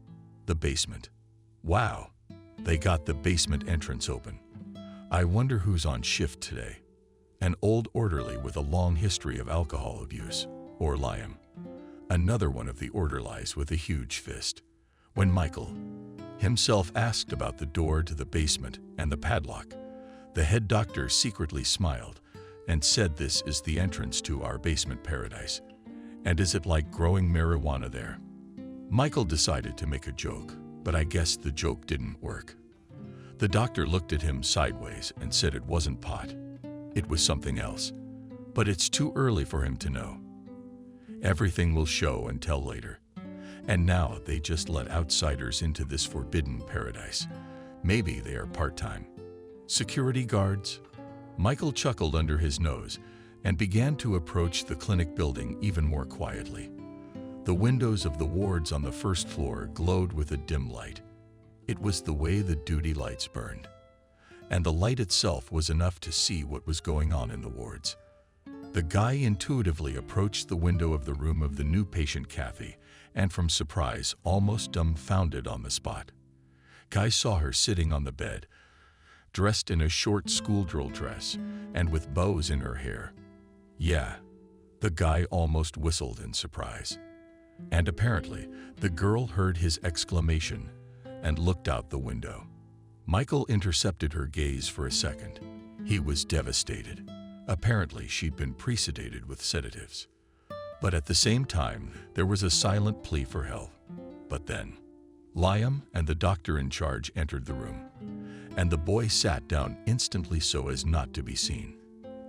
The basement. Wow, they got the basement entrance open. I wonder who's on shift today. An old orderly with a long history of alcohol abuse, or Liam. Another one of the orderlies with a huge fist. When Michael himself asked about the door to the basement and the padlock, the head doctor secretly smiled and said, "This is the entrance to our basement paradise. And is it like growing marijuana there?" Michael decided to make a joke, but I guess the joke didn't work. The doctor looked at him sideways and said it wasn't pot. It was something else, but it's too early for him to know. Everything will show and tell later. And now they just let outsiders into this forbidden paradise. Maybe they are part-time security guards. Michael chuckled under his nose and began to approach the clinic building even more quietly. The windows of the wards on the first floor glowed with a dim light. It was the way the duty lights burned, and the light itself was enough to see what was going on in the wards. The guy intuitively approached the window of the room of the new patient, Kathy, and from surprise, almost dumbfounded on the spot. Guy saw her sitting on the bed, dressed in a short school drill dress and with bows in her hair. Yeah, the guy almost whistled in surprise. And apparently, the girl heard his exclamation and looked out the window. Michael intercepted her gaze for a second. He was devastated. Apparently, she'd been pre-sedated with sedatives. But at the same time, there was a silent plea for help. But then, Liam and the doctor in charge entered the room, and the boy sat down instantly so as not to be seen.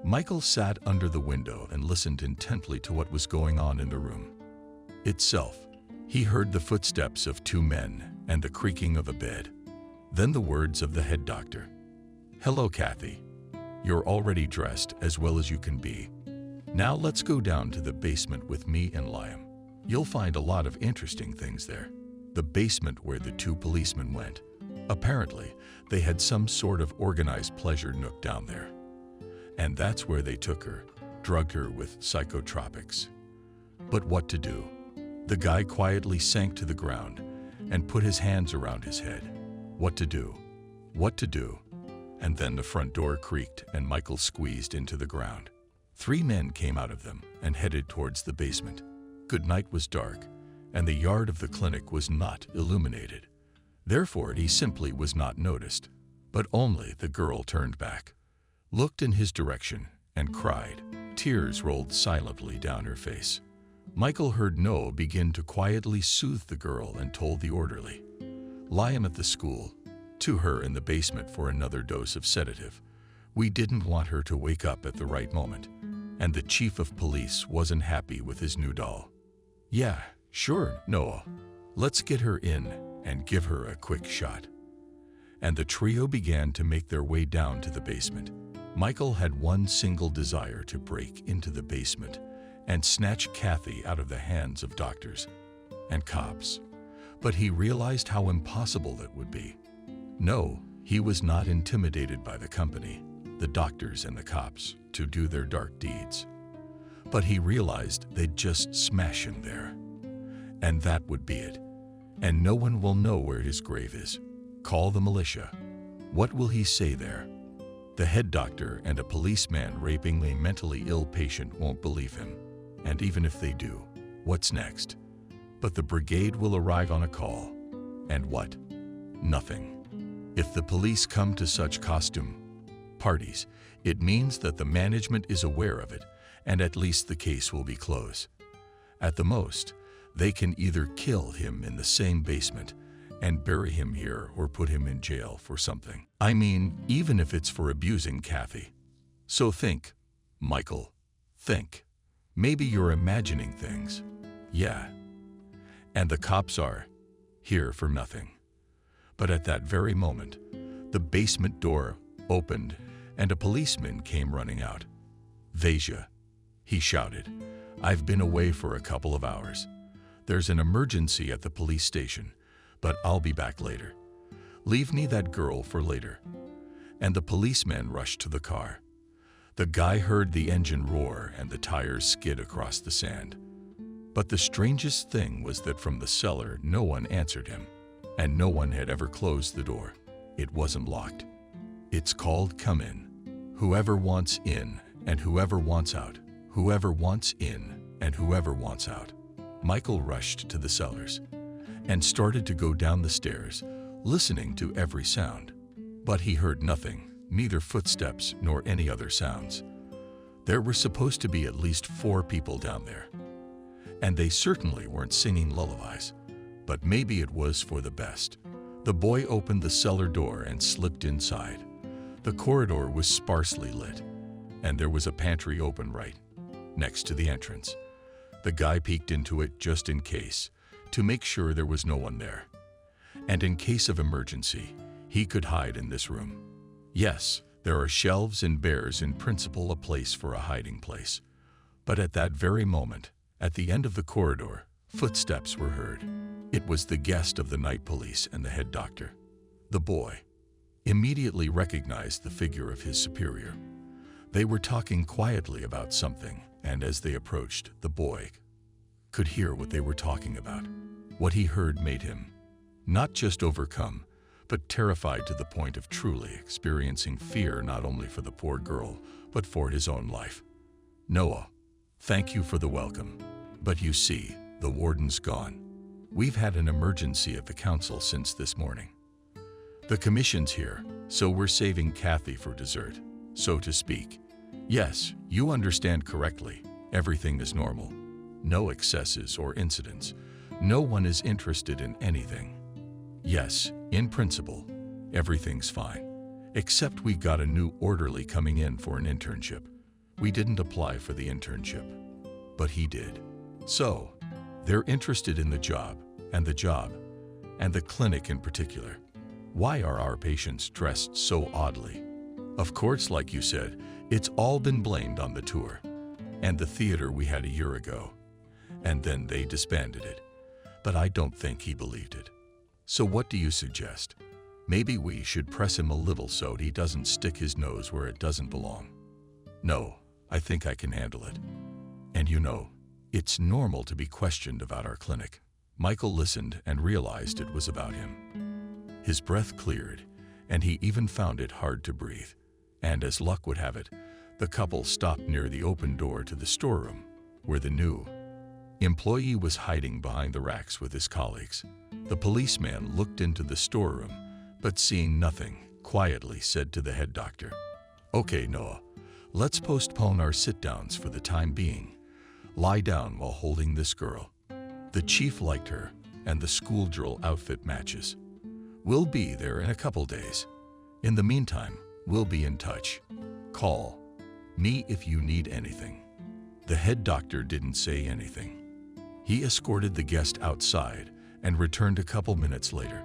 Michael sat under the window and listened intently to what was going on in the room itself. He heard the footsteps of 2 men and the creaking of a bed. Then the words of the head doctor. "Hello, Kathy. You're already dressed as well as you can be. Now let's go down to the basement with me and Liam. You'll find a lot of interesting things there." The basement where the 2 policemen went. Apparently, they had some sort of organized pleasure nook down there. And that's where they took her, drugged her with psychotropics. But what to do? The guy quietly sank to the ground and put his hands around his head. What to do? What to do? And then the front door creaked and Michael squeezed into the ground. 3 men came out of them and headed towards the basement. Good night was dark, and the yard of the clinic was not illuminated. Therefore, he simply was not noticed. But only the girl turned back, looked in his direction, and cried. Tears rolled silently down her face. Michael heard Noah begin to quietly soothe the girl and told the orderly, "Lie him at the school, to her in the basement for another dose of sedative. We didn't want her to wake up at the right moment." And the chief of police wasn't happy with his new doll. "Yeah, sure, Noah. Let's get her in and give her a quick shot." And the trio began to make their way down to the basement. Michael had one single desire: to break into the basement and snatch Kathy out of the hands of doctors and cops. But he realized how impossible that would be. No, he was not intimidated by the company, the doctors and the cops, to do their dark deeds. But he realized they'd just smash him there. And that would be it. And no one will know where his grave is. Call the militia. What will he say there? The head doctor and a policeman raping a mentally ill patient won't believe him. And even if they do, what's next? But the brigade will arrive on a call. And what? Nothing. If the police come to such costume parties, it means that the management is aware of it, and at least the case will be closed. At the most, they can either kill him in the same basement and bury him here or put him in jail for something. I mean, even if it's for abusing Kathy. So think, Michael, think. Maybe you're imagining things. Yeah. And the cops are here for nothing. But at that very moment, the basement door opened and a policeman came running out. "Vasia," he shouted, "I've been away for a couple of hours. There's an emergency at the police station, but I'll be back later. Leave me that girl for later." And the policeman rushed to the car. The guy heard the engine roar and the tires skid across the sand. But the strangest thing was that from the cellar no one answered him, and no one had ever closed the door. It wasn't locked. It's called come in. Whoever wants in and whoever wants out. Whoever wants in and whoever wants out. Michael rushed to the cellars and started to go down the stairs, listening to every sound. But he heard nothing, neither footsteps nor any other sounds. There were supposed to be at least 4 people down there. And they certainly weren't singing lullabies. But maybe it was for the best. The boy opened the cellar door and slipped inside. The corridor was sparsely lit, and there was a pantry open right next to the entrance. The guy peeked into it just in case, to make sure there was no one there. And in case of emergency, he could hide in this room. Yes, there are shelves and bears in principle a place for a hiding place. But at that very moment, at the end of the corridor, footsteps were heard. It was the guest of the night police and the head doctor. The boy immediately recognized the figure of his superior. They were talking quietly about something, and as they approached, the boy could hear what they were talking about. What he heard made him not just overcome, but terrified to the point of truly experiencing fear, not only for the poor girl, but for his own life. "Noah, thank you for the welcome. But you see, the warden's gone. We've had an emergency at the council since this morning. The commission's here, so we're saving Kathy for dessert, so to speak. Yes, you understand correctly. Everything is normal. No excesses or incidents. No one is interested in anything. Yes, in principle, everything's fine. Except we got a new orderly coming in for an internship. We didn't apply for the internship, but he did. So, they're interested in the job, and the clinic in particular. Why are our patients dressed so oddly? Of course, like you said, it's all been blamed on the tour and the theater we had a year ago. And then they disbanded it. But I don't think he believed it. So what do you suggest? Maybe we should press him a little so he doesn't stick his nose where it doesn't belong. No, I think I can handle it. And you know, it's normal to be questioned about our clinic." Michael listened and realized it was about him. His breath cleared, and he even found it hard to breathe. And as luck would have it, the couple stopped near the open door to the storeroom, where the new Employee was hiding behind the racks with his colleagues. The policeman looked into the storeroom, but seeing nothing, quietly said to the head doctor, "Okay, Noah, let's postpone our sit-downs for the time being. Lie down while holding this girl. The chief liked her, and the school drill outfit matches. We'll be there in a couple days. In the meantime, we'll be in touch. Call me if you need anything." The head doctor didn't say anything. He escorted the guest outside and returned a couple minutes later.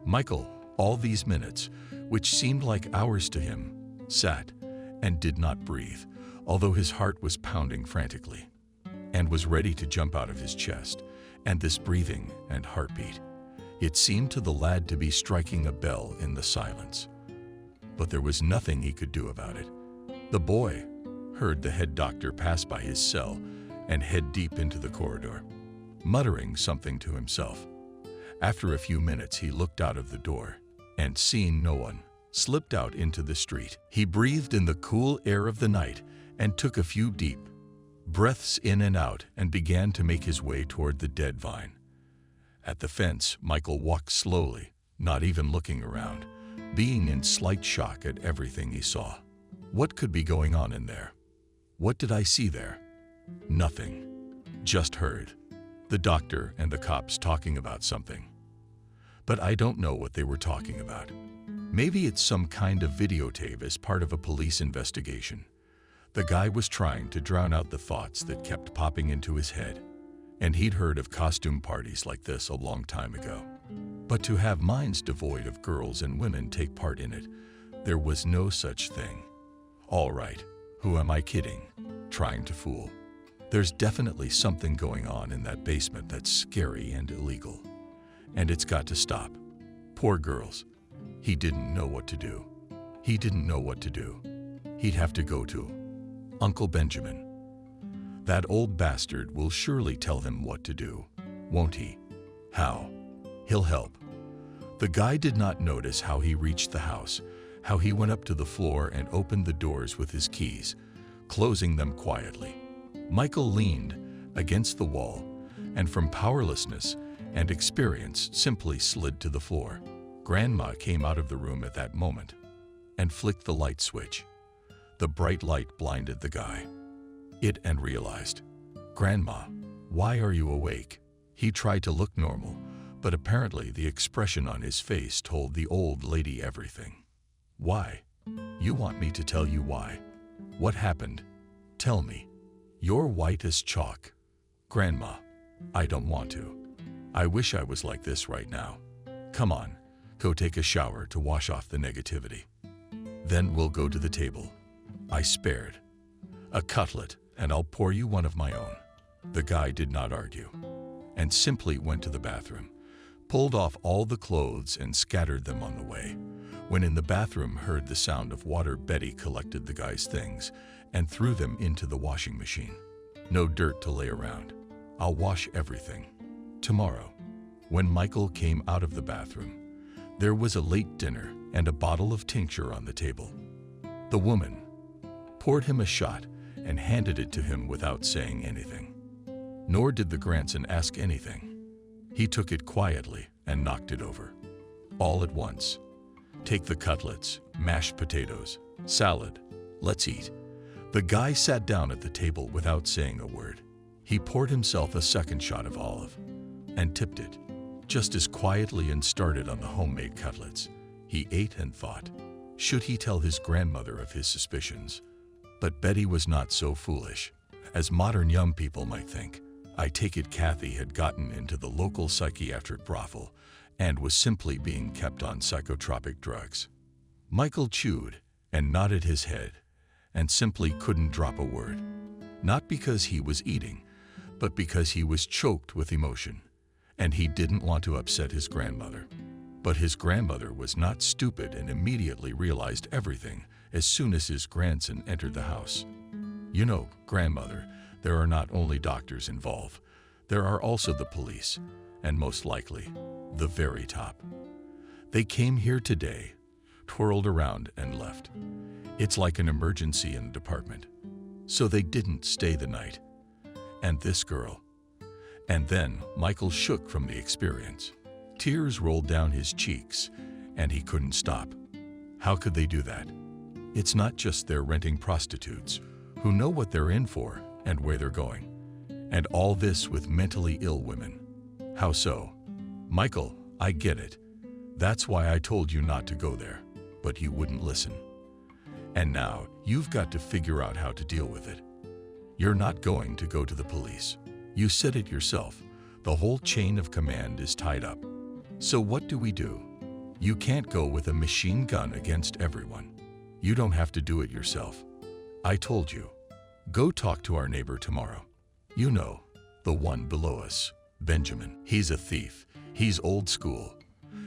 Michael, all these minutes, which seemed like hours to him, sat and did not breathe, although his heart was pounding frantically and was ready to jump out of his chest. And this breathing and heartbeat, it seemed to the lad to be striking a bell in the silence. But there was nothing he could do about it. The boy heard the head doctor pass by his cell and head deep into the corridor, muttering something to himself. After a few minutes, he looked out of the door and, seeing no one, slipped out into the street. He breathed in the cool air of the night and took a few deep breaths in and out and began to make his way toward the dead vine. At the fence, Michael walked slowly, not even looking around, being in slight shock at everything he saw. What could be going on in there? What did I see there? Nothing. Just heard the doctor and the cops talking about something. But I don't know what they were talking about. Maybe it's some kind of videotape as part of a police investigation. The guy was trying to drown out the thoughts that kept popping into his head, and he'd heard of costume parties like this a long time ago. But to have minds devoid of girls and women take part in it, there was no such thing. All right, who am I kidding? Trying to fool. There's definitely something going on in that basement that's scary and illegal, and it's got to stop. Poor girls. He didn't know what to do. He didn't know what to do. He'd have to go to Uncle Benjamin. That old bastard will surely tell him what to do, won't he? How? He'll help. The guy did not notice how he reached the house, how he went up to the floor and opened the doors with his keys, closing them quietly. Michael leaned against the wall and from powerlessness and experience simply slid to the floor. Grandma came out of the room at that moment and flicked the light switch. The bright light blinded the guy. And realized, "Grandma, why are you awake?" He tried to look normal, but apparently the expression on his face told the old lady everything. "Why? You want me to tell you why? What happened? Tell me. You're white as chalk." "Grandma, I don't want to. I wish I was like this right now. Come on, go take a shower to wash off the negativity. Then we'll go to the table. I spared a cutlet, and I'll pour you one of my own." The guy did not argue and simply went to the bathroom, pulled off all the clothes and scattered them on the way. When in the bathroom heard the sound of water, Betty collected the guy's things and threw them into the washing machine. "No dirt to lay around. I'll wash everything tomorrow." When Michael came out of the bathroom, there was a late dinner and a bottle of tincture on the table. The woman poured him a shot and handed it to him without saying anything. Nor did the grandson ask anything. He took it quietly and knocked it over. All at once. "Take the cutlets, mashed potatoes, salad. Let's eat." The guy sat down at the table without saying a word. He poured himself a second shot of olive and tipped it just as quietly and started on the homemade cutlets. He ate and thought, should he tell his grandmother of his suspicions? But Betty was not so foolish, as modern young people might think. I take it Kathy had gotten into the local psychiatric brothel and was simply being kept on psychotropic drugs. Michael chewed and nodded his head and simply couldn't drop a word. Not because he was eating, but because he was choked with emotion, and he didn't want to upset his grandmother. But his grandmother was not stupid and immediately realized everything as soon as his grandson entered the house. "You know, grandmother, there are not only doctors involved, there are also the police, and most likely, the very top. They came here today, twirled around and left. It's like an emergency in the department. So they didn't stay the night. And this girl, And then Michael shook from the experience. Tears rolled down his cheeks, and he couldn't stop. How could they do that? It's not just they're renting prostitutes who know what they're in for and where they're going. And all this with mentally ill women. How so? Michael, I get it. That's why I told you not to go there, but you wouldn't listen. And now you've got to figure out how to deal with it. You're not going to go to the police. You said it yourself. The whole chain of command is tied up. So what do? You can't go with a machine gun against everyone. You don't have to do it yourself. I told you. Go talk to our neighbor tomorrow. You know, the one below us, Benjamin. He's a thief. He's old school,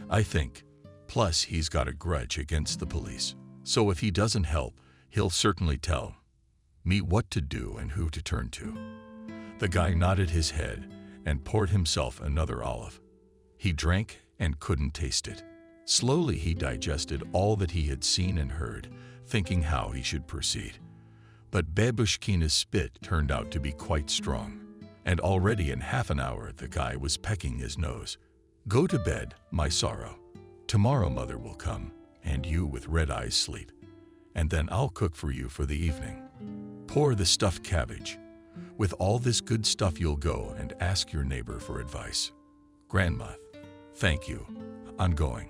I think. Plus, he's got a grudge against the police. So if he doesn't help, he'll certainly tell me what to do and who to turn to. The guy nodded his head and poured himself another olive. He drank and couldn't taste it. Slowly he digested all that he had seen and heard, thinking how he should proceed. But Babushkina's spit turned out to be quite strong, and already in half an hour the guy was pecking his nose. Go to bed, my sorrow. Tomorrow mother will come, and you with red eyes sleep. And then I'll cook for you for the evening. Pour the stuffed cabbage. With all this good stuff you'll go and ask your neighbor for advice. Grandma, thank you. I'm going.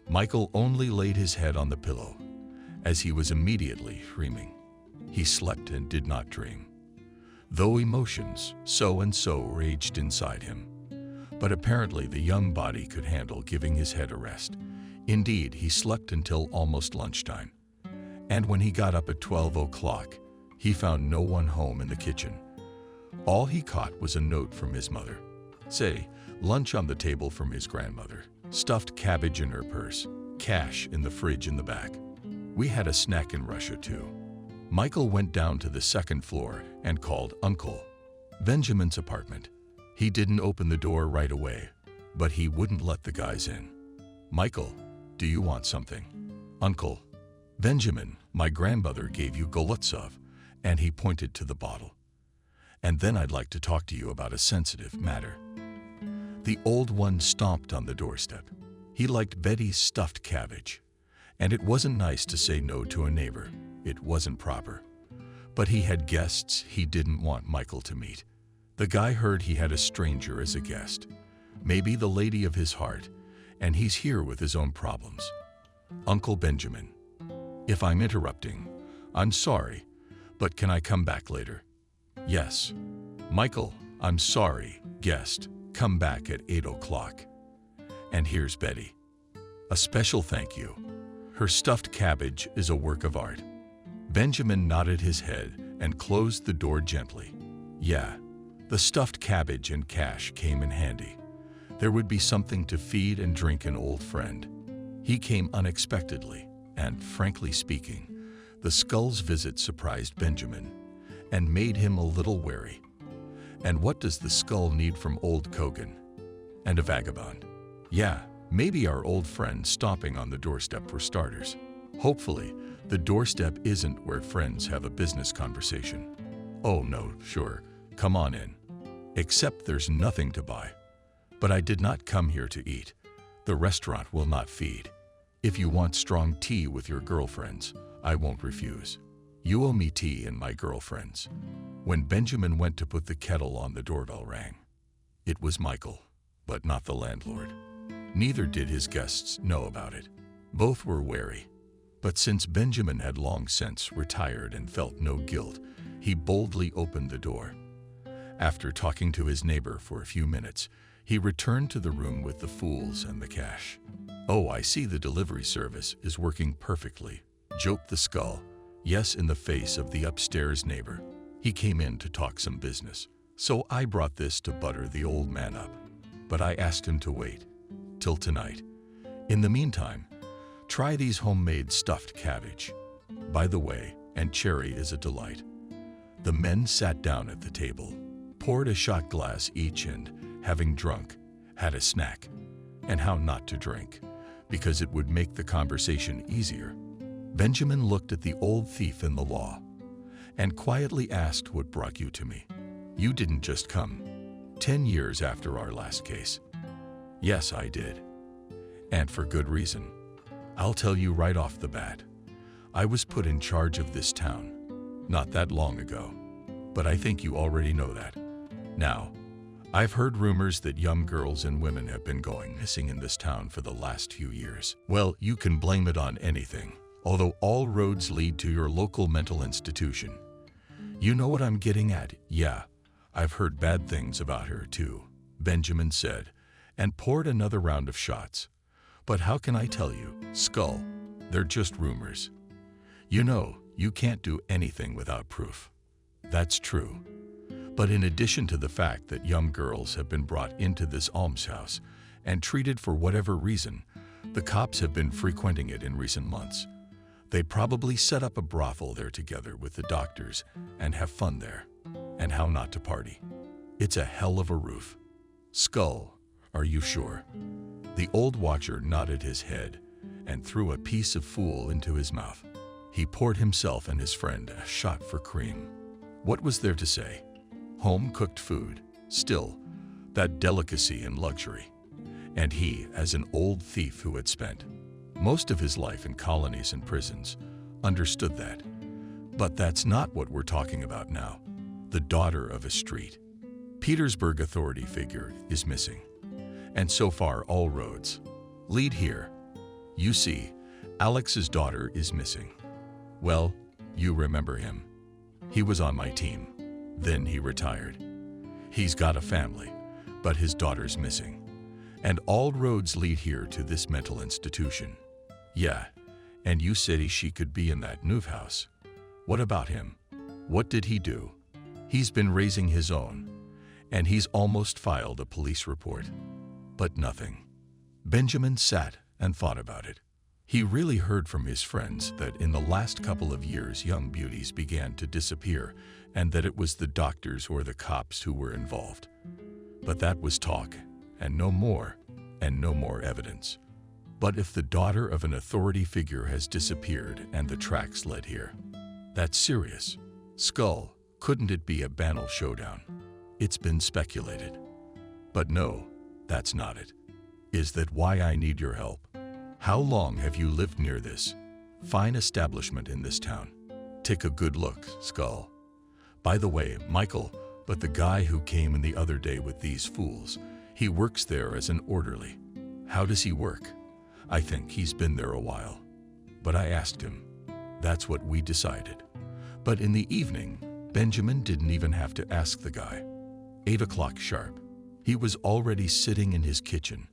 Michael only laid his head on the pillow, as he was immediately dreaming. He slept and did not dream, though emotions so and so raged inside him. But apparently the young body could handle giving his head a rest. Indeed, he slept until almost lunchtime. And when he got up at 12 o'clock, he found no one home in the kitchen. All he caught was a note from his mother. Say, lunch on the table from his grandmother, stuffed cabbage in her purse, cash in the fridge in the back. We had a snack in Russia too. Michael went down to the second floor and called Uncle Benjamin's apartment. He didn't open the door right away, but he wouldn't let the guys in. Michael, do you want something? Uncle Benjamin, my grandmother gave you Golutsov, and he pointed to the bottle. And then I'd like to talk to you about a sensitive matter. The old one stomped on the doorstep. He liked Betty's stuffed cabbage, and it wasn't nice to say no to a neighbor. It wasn't proper. But he had guests he didn't want Michael to meet. The guy heard he had a stranger as a guest, maybe the lady of his heart, and he's here with his own problems. Uncle Benjamin, if I'm interrupting, I'm sorry, but can I come back later? Yes. Michael, I'm sorry, guest, come back at 8 o'clock. And here's Betty. A special thank you. Her stuffed cabbage is a work of art. Benjamin nodded his head and closed the door gently. Yeah, the stuffed cabbage and cash came in handy. There would be something to feed and drink an old friend. He came unexpectedly, and frankly speaking, the skull's visit surprised Benjamin and made him a little wary. And what does the skull need from old Kogan? And a vagabond? Yeah, maybe our old friend stomping on the doorstep for starters. Hopefully, the doorstep isn't where friends have a business conversation. Oh no, sure, come on in. Except there's nothing to buy. But I did not come here to eat. The restaurant will not feed. If you want strong tea with your girlfriends, I won't refuse. You owe me tea and my girlfriends. When Benjamin went to put the kettle on, the doorbell rang. It was Michael, but not the landlord. Neither did his guests know about it. Both were wary. But since Benjamin had long since retired and felt no guilt, he boldly opened the door. After talking to his neighbor for a few minutes, he returned to the room with the fools and the cash. Oh, I see the delivery service is working perfectly, joked the skull. Yes, in the face of the upstairs neighbor. He came in to talk some business, so I brought this to butter the old man up. But I asked him to wait till tonight. In the meantime, try these homemade stuffed cabbage. By the way, and cherry is a delight. The men sat down at the table, poured a shot glass each, and, having drunk, had a snack. And how not to drink, because it would make the conversation easier. Benjamin looked at the old thief in the law and quietly asked, what brought you to me? You didn't just come. 10 years after our last case. Yes, I did. And for good reason. I'll tell you right off the bat. I was put in charge of this town not that long ago, but I think you already know that. Now, I've heard rumors that young girls and women have been going missing in this town for the last few years. Well, you can blame it on anything, although all roads lead to your local mental institution. You know what I'm getting at? Yeah, I've heard bad things about her too, Benjamin said, and poured another round of shots. But how can I tell you, Skull? They're just rumors. You know, you can't do anything without proof. That's true. But in addition to the fact that young girls have been brought into this almshouse and treated for whatever reason, the cops have been frequenting it in recent months. They probably set up a brothel there together with the doctors and have fun there. And how not to party? It's a hell of a roof. Skull, are you sure? The old watcher nodded his head and threw a piece of fool into his mouth. He poured himself and his friend a shot for cream. What was there to say? Home-cooked food, still, that delicacy and luxury. And he, as an old thief who had spent most of his life in colonies and prisons, understood that. But that's not what we're talking about now. The daughter of a street Petersburg authority figure is missing. And so far, all roads lead here. You see, Alex's daughter is missing. Well, you remember him. He was on my team. Then he retired. He's got a family, but his daughter's missing. And all roads lead here to this mental institution. Yeah, and you said she could be in that new house. What about him? What did he do? He's been raising his own, and he's almost filed a police report. But nothing. Benjamin sat and thought about it. He really heard from his friends that in the last couple of years young beauties began to disappear and that it was the doctors or the cops who were involved. But that was talk, and no more evidence. But if the daughter of an authority figure has disappeared and the tracks led here, that's serious. Skull, couldn't it be a banal showdown? It's been speculated. But no, that's not it. Is that why I need your help? How long have you lived near this fine establishment in this town? Take a good look, Skull. By the way, Michael, but the guy who came in the other day with these fools, he works there as an orderly. How does he work? I think he's been there a while. But I asked him. That's what we decided. But in the evening, Benjamin didn't even have to ask the guy. 8 o'clock sharp. He was already sitting in his kitchen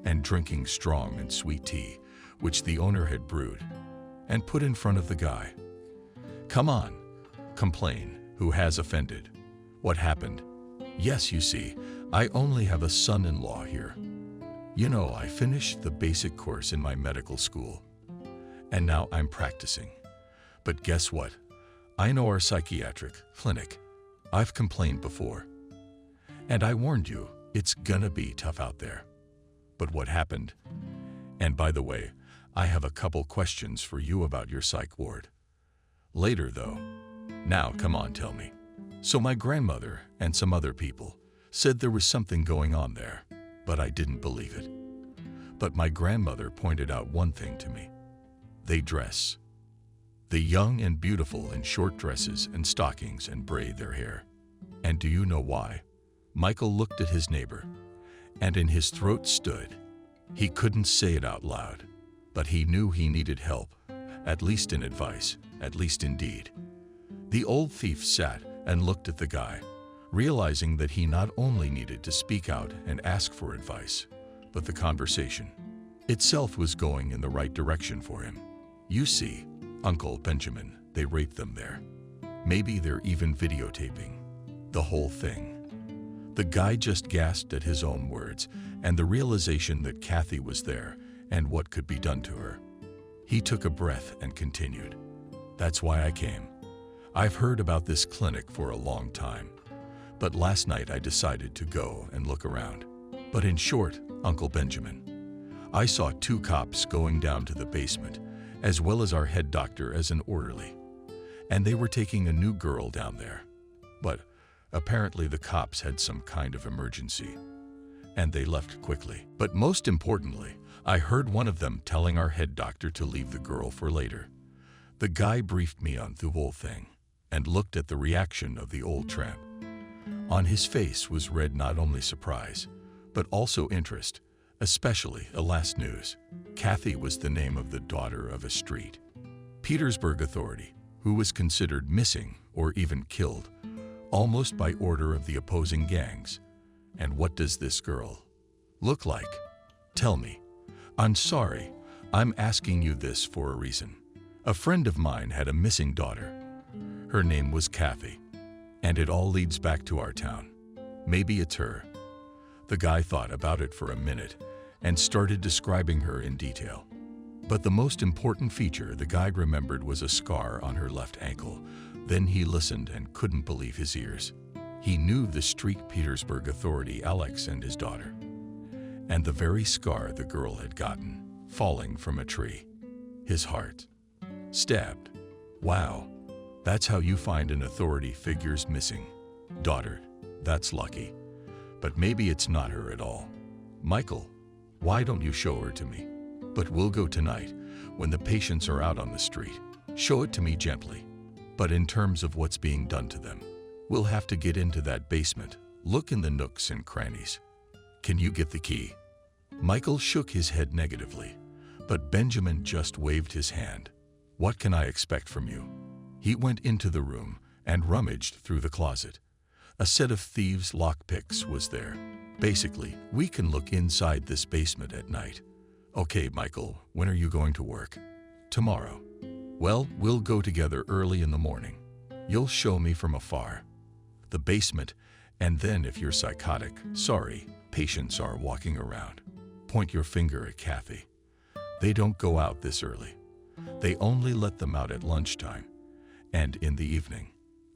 and drinking strong and sweet tea, which the owner had brewed and put in front of the guy. Come on, complain. Who has offended? What happened? Yes, you see, I only have a son-in-law here. You know, I finished the basic course in my medical school, and now I'm practicing. But guess what? I know our psychiatric clinic. I've complained before. And I warned you, it's gonna be tough out there. But what happened? And by the way, I have a couple questions for you about your psych ward. Later, though. Now, come on, tell me. So my grandmother and some other people said there was something going on there, but I didn't believe it. But my grandmother pointed out one thing to me. They dress. The young and beautiful in short dresses and stockings and braid their hair. And do you know why? Michael looked at his neighbor, and in his throat stood. He couldn't say it out loud, but he knew he needed help, at least in advice, at least in deed. The old thief sat and looked at the guy, realizing that he not only needed to speak out and ask for advice, but the conversation itself was going in the right direction for him. You see, Uncle Benjamin, they raped them there. Maybe they're even videotaping the whole thing. The guy just gasped at his own words and the realization that Kathy was there and what could be done to her. He took a breath and continued. That's why I came. I've heard about this clinic for a long time, but last night I decided to go and look around. But in short, Uncle Benjamin, I saw 2 cops going down to the basement, as well as our head doctor as an orderly, and they were taking a new girl down there. But Apparently the cops had some kind of emergency, and they left quickly. But most importantly, I heard one of them telling our head doctor to leave the girl for later. The guy briefed me on the whole thing and looked at the reaction of the old tramp. On his face was read not only surprise, but also interest, especially a last news. Kathy was the name of the daughter of a street Petersburg authority who was considered missing or even killed, almost by order of the opposing gangs. And what does this girl look like? Tell me. I'm sorry, I'm asking you this for a reason. A friend of mine had a missing daughter. Her name was Kathy, and it all leads back to our town. Maybe it's her. The guy thought about it for a minute and started describing her in detail. But the most important feature the guy remembered was a scar on her left ankle. Then he listened and couldn't believe his ears. He knew the street Petersburg authority Alex and his daughter, and the very scar the girl had gotten, falling from a tree. His heart stabbed. Wow, that's how you find an authority figure's missing daughter. That's lucky. But maybe it's not her at all. Michael, why don't you show her to me? But we'll go tonight, when the patients are out on the street. Show it to me gently. But in terms of what's being done to them, we'll have to get into that basement, look in the nooks and crannies. Can you get the key? Michael shook his head negatively, but Benjamin just waved his hand. What can I expect from you? He went into the room and rummaged through the closet. A set of thieves' lockpicks was there. Basically, we can look inside this basement at night. Okay, Michael, when are you going to work? Tomorrow. Well, we'll go together early in the morning. You'll show me from afar the basement, and then if you're psychotic, sorry, patients are walking around. Point your finger at Kathy. They don't go out this early. They only let them out at lunchtime and in the evening.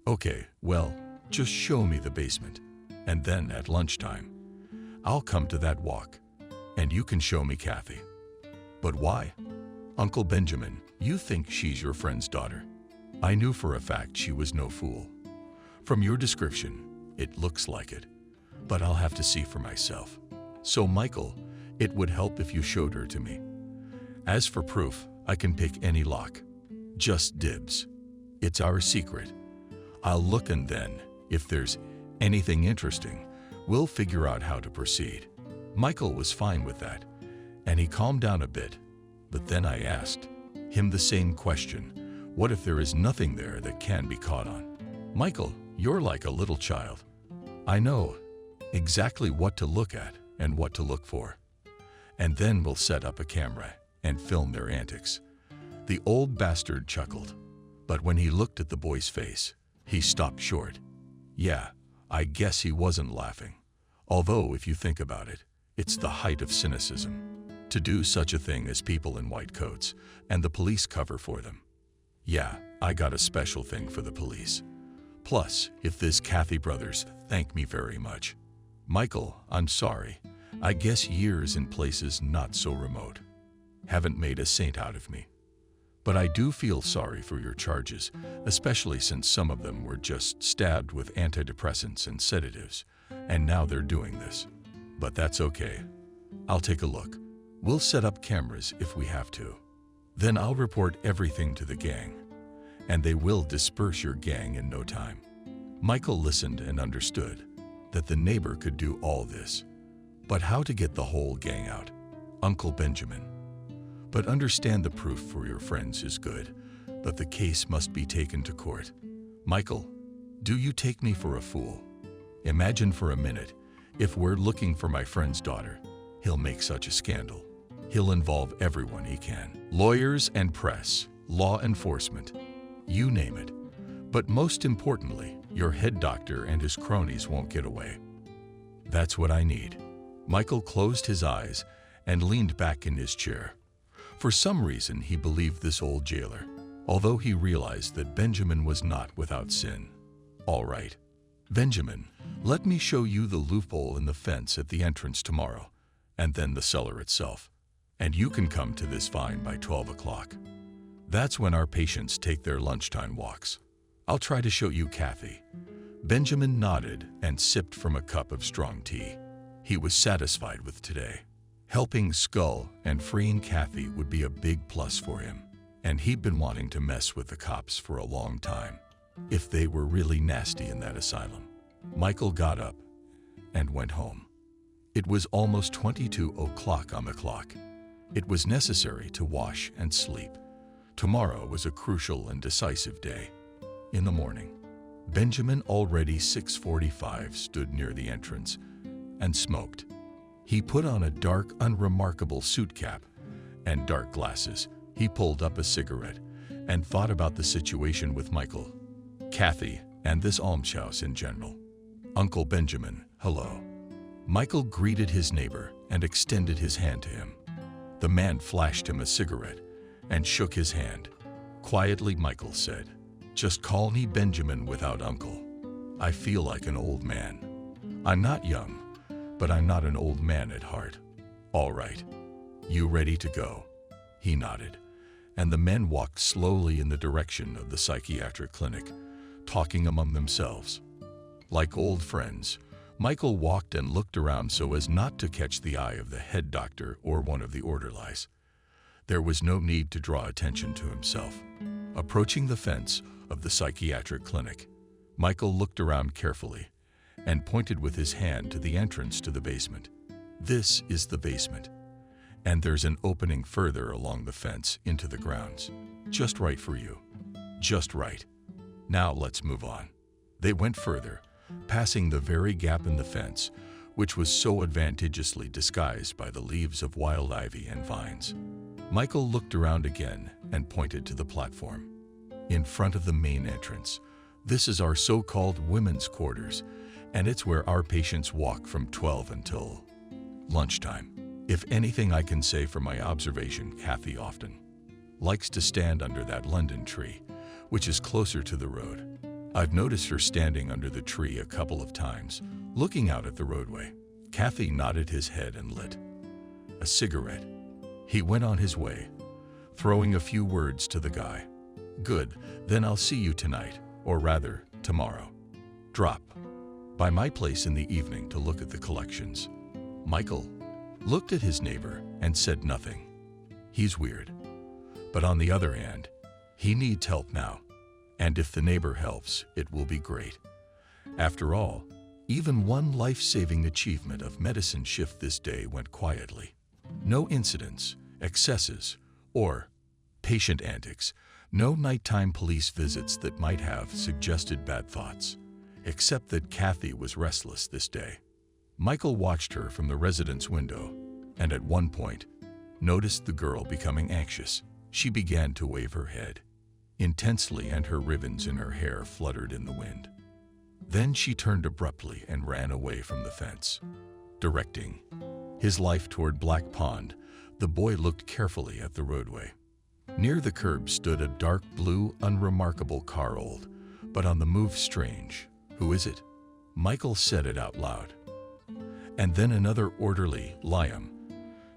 Okay, well, just show me the basement, and then at lunchtime, I'll come to that walk, and you can show me Kathy. But why? Uncle Benjamin, you think she's your friend's daughter. I knew for a fact she was no fool. From your description, it looks like it, but I'll have to see for myself. So Michael, it would help if you showed her to me. As for proof, I can pick any lock. Just dibs. It's our secret. I'll look, and then, if there's anything interesting, we'll figure out how to proceed. Michael was fine with that, and he calmed down a bit. But then I asked him the same question. What if there is nothing there that can be caught on? Michael, you're like a little child. I know exactly what to look at and what to look for. And then we'll set up a camera and film their antics. The old bastard chuckled, but when he looked at the boy's face, he stopped short. Yeah, I guess he wasn't laughing. Although, if you think about it, it's the height of cynicism to do such a thing as people in white coats and the police cover for them. Yeah, I got a special thing for the police. Plus, if this Kathy brothers thank me very much. Michael, I'm sorry. I guess years in places not so remote haven't made a saint out of me. But I do feel sorry for your charges, especially since some of them were just stabbed with antidepressants and sedatives, and now they're doing this. But that's okay. I'll take a look. We'll set up cameras if we have to. Then I'll report everything to the gang, and they will disperse your gang in no time. Michael listened and understood that the neighbor could do all this. But how to get the whole gang out? Uncle Benjamin. But understand the proof for your friends is good, but the case must be taken to court. Michael, do you take me for a fool? Imagine for a minute, if we're looking for my friend's daughter, he'll make such a scandal. He'll involve everyone he can. Lawyers and press, law enforcement, you name it. But most importantly, your head doctor and his cronies won't get away. That's what I need. Michael closed his eyes and leaned back in his chair. For some reason, he believed this old jailer, although he realized that Benjamin was not without sin. All right, Benjamin, let me show you the loophole in the fence at the entrance tomorrow, and then the cellar itself. And you can come to this vine by 12 o'clock. That's when our patients take their lunchtime walks. I'll try to show you Kathy, Benjamin nodded and sipped from a cup of strong tea. He was satisfied with today. Helping Skull and freeing Kathy would be a big plus for him, and he'd been wanting to mess with the cops for a long time. If they were really nasty in that asylum. Michael got up and went home. It was almost 22 o'clock on the clock. It was necessary to wash and sleep. Tomorrow was a crucial and decisive day. In the morning, Benjamin, already 6:45, stood near the entrance and smoked. He put on a dark, unremarkable suit cap and dark glasses. He pulled up a cigarette and thought about the situation with Michael, Kathy, and this almshouse in general. Uncle Benjamin, hello. Michael greeted his neighbor and extended his hand to him. The man flashed him a cigarette and shook his hand. Quietly, Michael said, "Just call me Benjamin without uncle. I feel like an old man. I'm not young, but I'm not an old man at heart." "All right. You ready to go?" He nodded, and the men walked slowly in the direction of the psychiatric clinic, talking among themselves. Like old friends, Michael walked and looked around so as not to catch the eye of the head doctor or one of the orderlies. There was no need to draw attention to himself. Approaching the fence of the psychiatric clinic, Michael looked around carefully and pointed with his hand to the entrance to the basement. "This is the basement, and there's an opening further along the fence into the grounds. Just right for you. Just right. Now let's move on." They went further, passing the very gap in the fence, which was so advantageously disguised by the leaves of wild ivy and vines. Michael looked around again and pointed to the platform. "In front of the main entrance. This is our so-called women's quarters, and it's where our patients walk from 12 until lunchtime. If anything I can say from my observation, Kathy often likes to stand under that London tree, which is closer to the road. I've noticed her standing under the tree a couple of times, looking out at the roadway." Kathy nodded his head and lit a cigarette. He went on his way, throwing a few words to the guy. "Good, then I'll see you tonight, or rather, tomorrow. Drop by my place in the evening to look at the collections." Michael looked at his neighbor and said nothing. He's weird. But on the other hand, he needs help now. And if the neighbor helps, it will be great. After all, even one life-saving achievement of medicine shift this day went quietly. No incidents, excesses, or patient antics. No nighttime police visits that might have suggested bad thoughts. Except that Kathy was restless this day. Michael watched her from the residence window, and at one point, noticed the girl becoming anxious. She began to wave her head intensely, and her ribbons in her hair fluttered in the wind. Then she turned abruptly and ran away from the fence. Directing his life toward Black Pond, the boy looked carefully at the roadway. Near the curb stood a dark blue, unremarkable car, old, but on the move, strange. "Who is it?" Michael said it out loud. And then another orderly, Liam,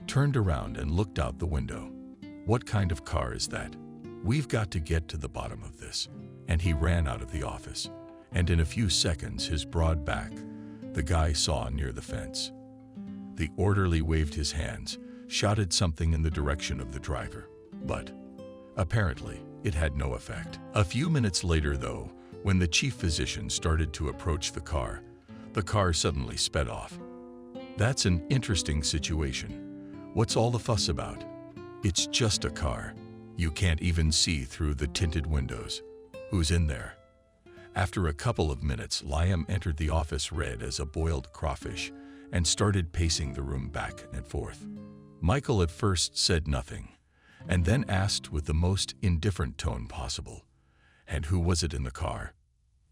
turned around and looked out the window. "What kind of car is that? We've got to get to the bottom of this." And he ran out of the office, and in a few seconds his broad back the guy saw near the fence. The orderly waved his hands, shouted something in the direction of the driver, but apparently it had no effect. A few minutes later, though, when the chief physician started to approach the car suddenly sped off. "That's an interesting situation. What's all the fuss about? It's just a car. You can't even see through the tinted windows. Who's in there?" After a couple of minutes, Liam entered the office red as a boiled crawfish and started pacing the room back and forth. Michael at first said nothing, and then asked with the most indifferent tone possible, "And who was it in the car?"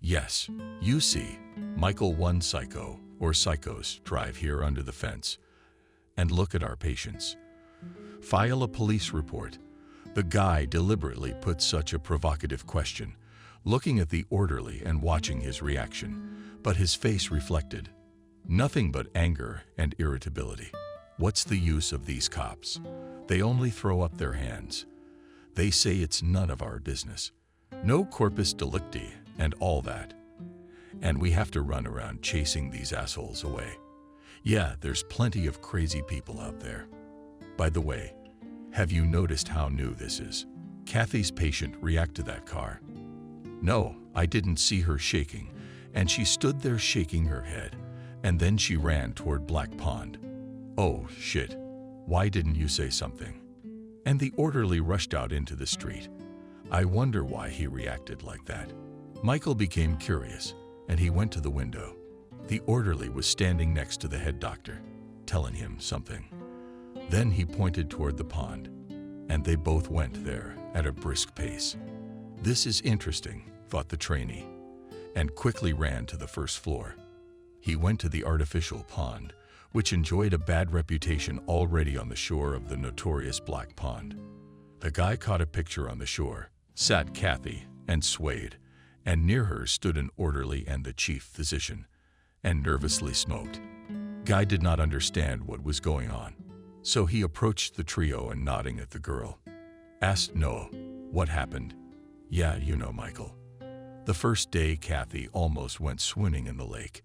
"Yes, you see, Michael, one psycho or psychos drive here under the fence and look at our patients. File a police report." The guy deliberately put such a provocative question, looking at the orderly and watching his reaction, but his face reflected nothing but anger and irritability. "What's the use of these cops? They only throw up their hands. They say it's none of our business. No corpus delicti and all that. and we have to run around chasing these assholes away. Yeah, there's plenty of crazy people out there. By the way, have you noticed how new this is? Kathy's patient react to that car. No, I didn't see her shaking, and she stood there shaking her head, and then she ran toward Black Pond. Oh, shit. Why didn't you say something? And the orderly rushed out into the street. I wonder why he reacted like that. Michael became curious, and he went to the window. The orderly was standing next to the head doctor, telling him something. Then he pointed toward the pond, and they both went there at a brisk pace. This is interesting, thought the trainee, and quickly ran to the first floor. He went to the artificial pond, which enjoyed a bad reputation already on the shore of the notorious Black Pond. The guy caught a picture on the shore, sat Kathy, and swayed, and near her stood an orderly and the chief physician, and nervously smoked. Guy did not understand what was going on, so he approached the trio and nodding at the girl, asked Noah, "What happened?" "Yeah, you know, Michael. The first day Kathy almost went swimming in the lake,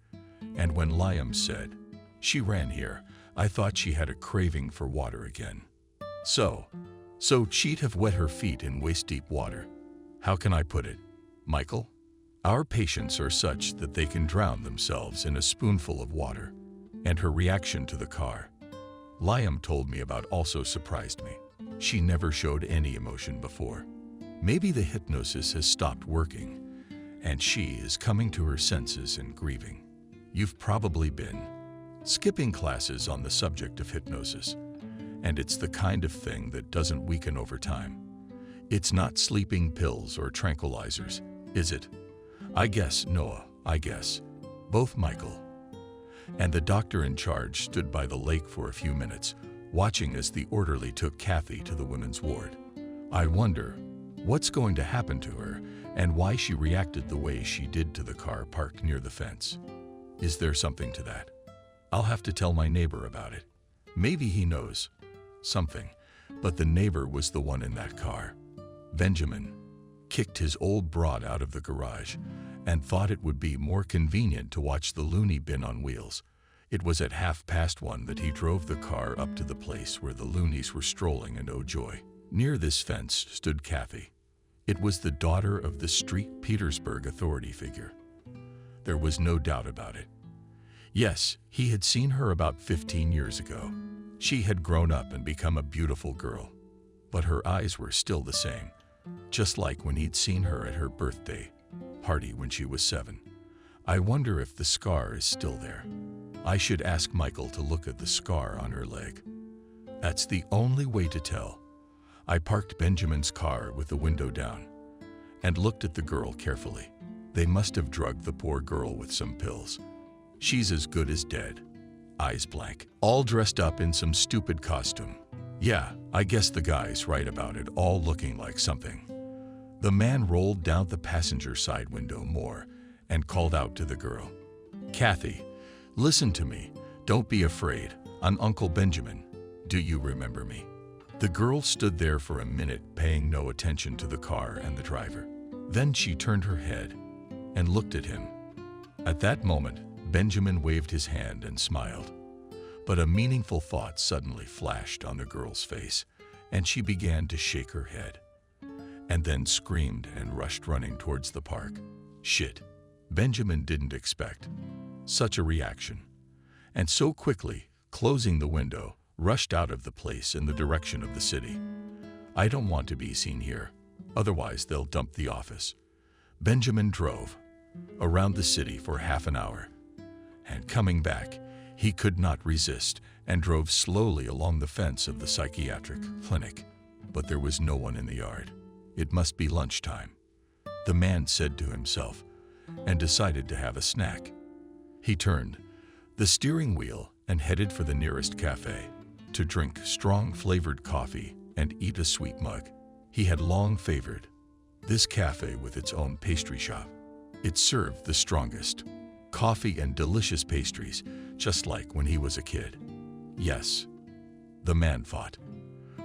and when Liam said she ran here, I thought she had a craving for water again. So she'd have wet her feet in waist-deep water. How can I put it, Michael? Our patients are such that they can drown themselves in a spoonful of water, and her reaction to the car, Liam told me about, also surprised me. She never showed any emotion before. Maybe the hypnosis has stopped working, and she is coming to her senses and grieving. You've probably been skipping classes on the subject of hypnosis, and it's the kind of thing that doesn't weaken over time. It's not sleeping pills or tranquilizers, is it? I guess, Noah, I guess. Both Michael and the doctor in charge stood by the lake for a few minutes, watching as the orderly took Kathy to the women's ward. I wonder what's going to happen to her and why she reacted the way she did to the car parked near the fence. Is there something to that? I'll have to tell my neighbor about it. Maybe he knows something, but the neighbor was the one in that car. Benjamin kicked his old broad out of the garage and thought it would be more convenient to watch the loony bin on wheels. It was at 1:30 that he drove the car up to the place where the loonies were strolling, and oh joy, near this fence stood Kathy. It was the daughter of the St. Petersburg authority figure. There was no doubt about it. Yes, he had seen her about 15 years ago. She had grown up and become a beautiful girl, but her eyes were still the same, just like when he'd seen her at her birthday party when she was 7. I wonder if the scar is still there. I should ask Michael to look at the scar on her leg. That's the only way to tell. I parked Benjamin's car with the window down and looked at the girl carefully. They must have drugged the poor girl with some pills. She's as good as dead. Eyes blank, all dressed up in some stupid costume. Yeah, I guess the guy's right about it all looking like something. The man rolled down the passenger side window more and called out to the girl, "Kathy, listen to me. Don't be afraid. I'm Uncle Benjamin. Do you remember me?" The girl stood there for a minute, paying no attention to the car and the driver. Then she turned her head and looked at him. At that moment, Benjamin waved his hand and smiled. But a meaningful thought suddenly flashed on the girl's face, and she began to shake her head, and then screamed and rushed running towards the park. Shit. Benjamin didn't expect such a reaction, and so quickly, closing the window, rushed out of the place in the direction of the city. I don't want to be seen here, otherwise they'll dump the office. Benjamin drove around the city for half an hour, and coming back, he could not resist and drove slowly along the fence of the psychiatric clinic. But there was no one in the yard. It must be lunchtime, the man said to himself, and decided to have a snack. He turned the steering wheel and headed for the nearest cafe to drink strong flavored coffee and eat a sweet mug. He had long favored this cafe with its own pastry shop. It served the strongest coffee and delicious pastries, just like when he was a kid. Yes, the man thought,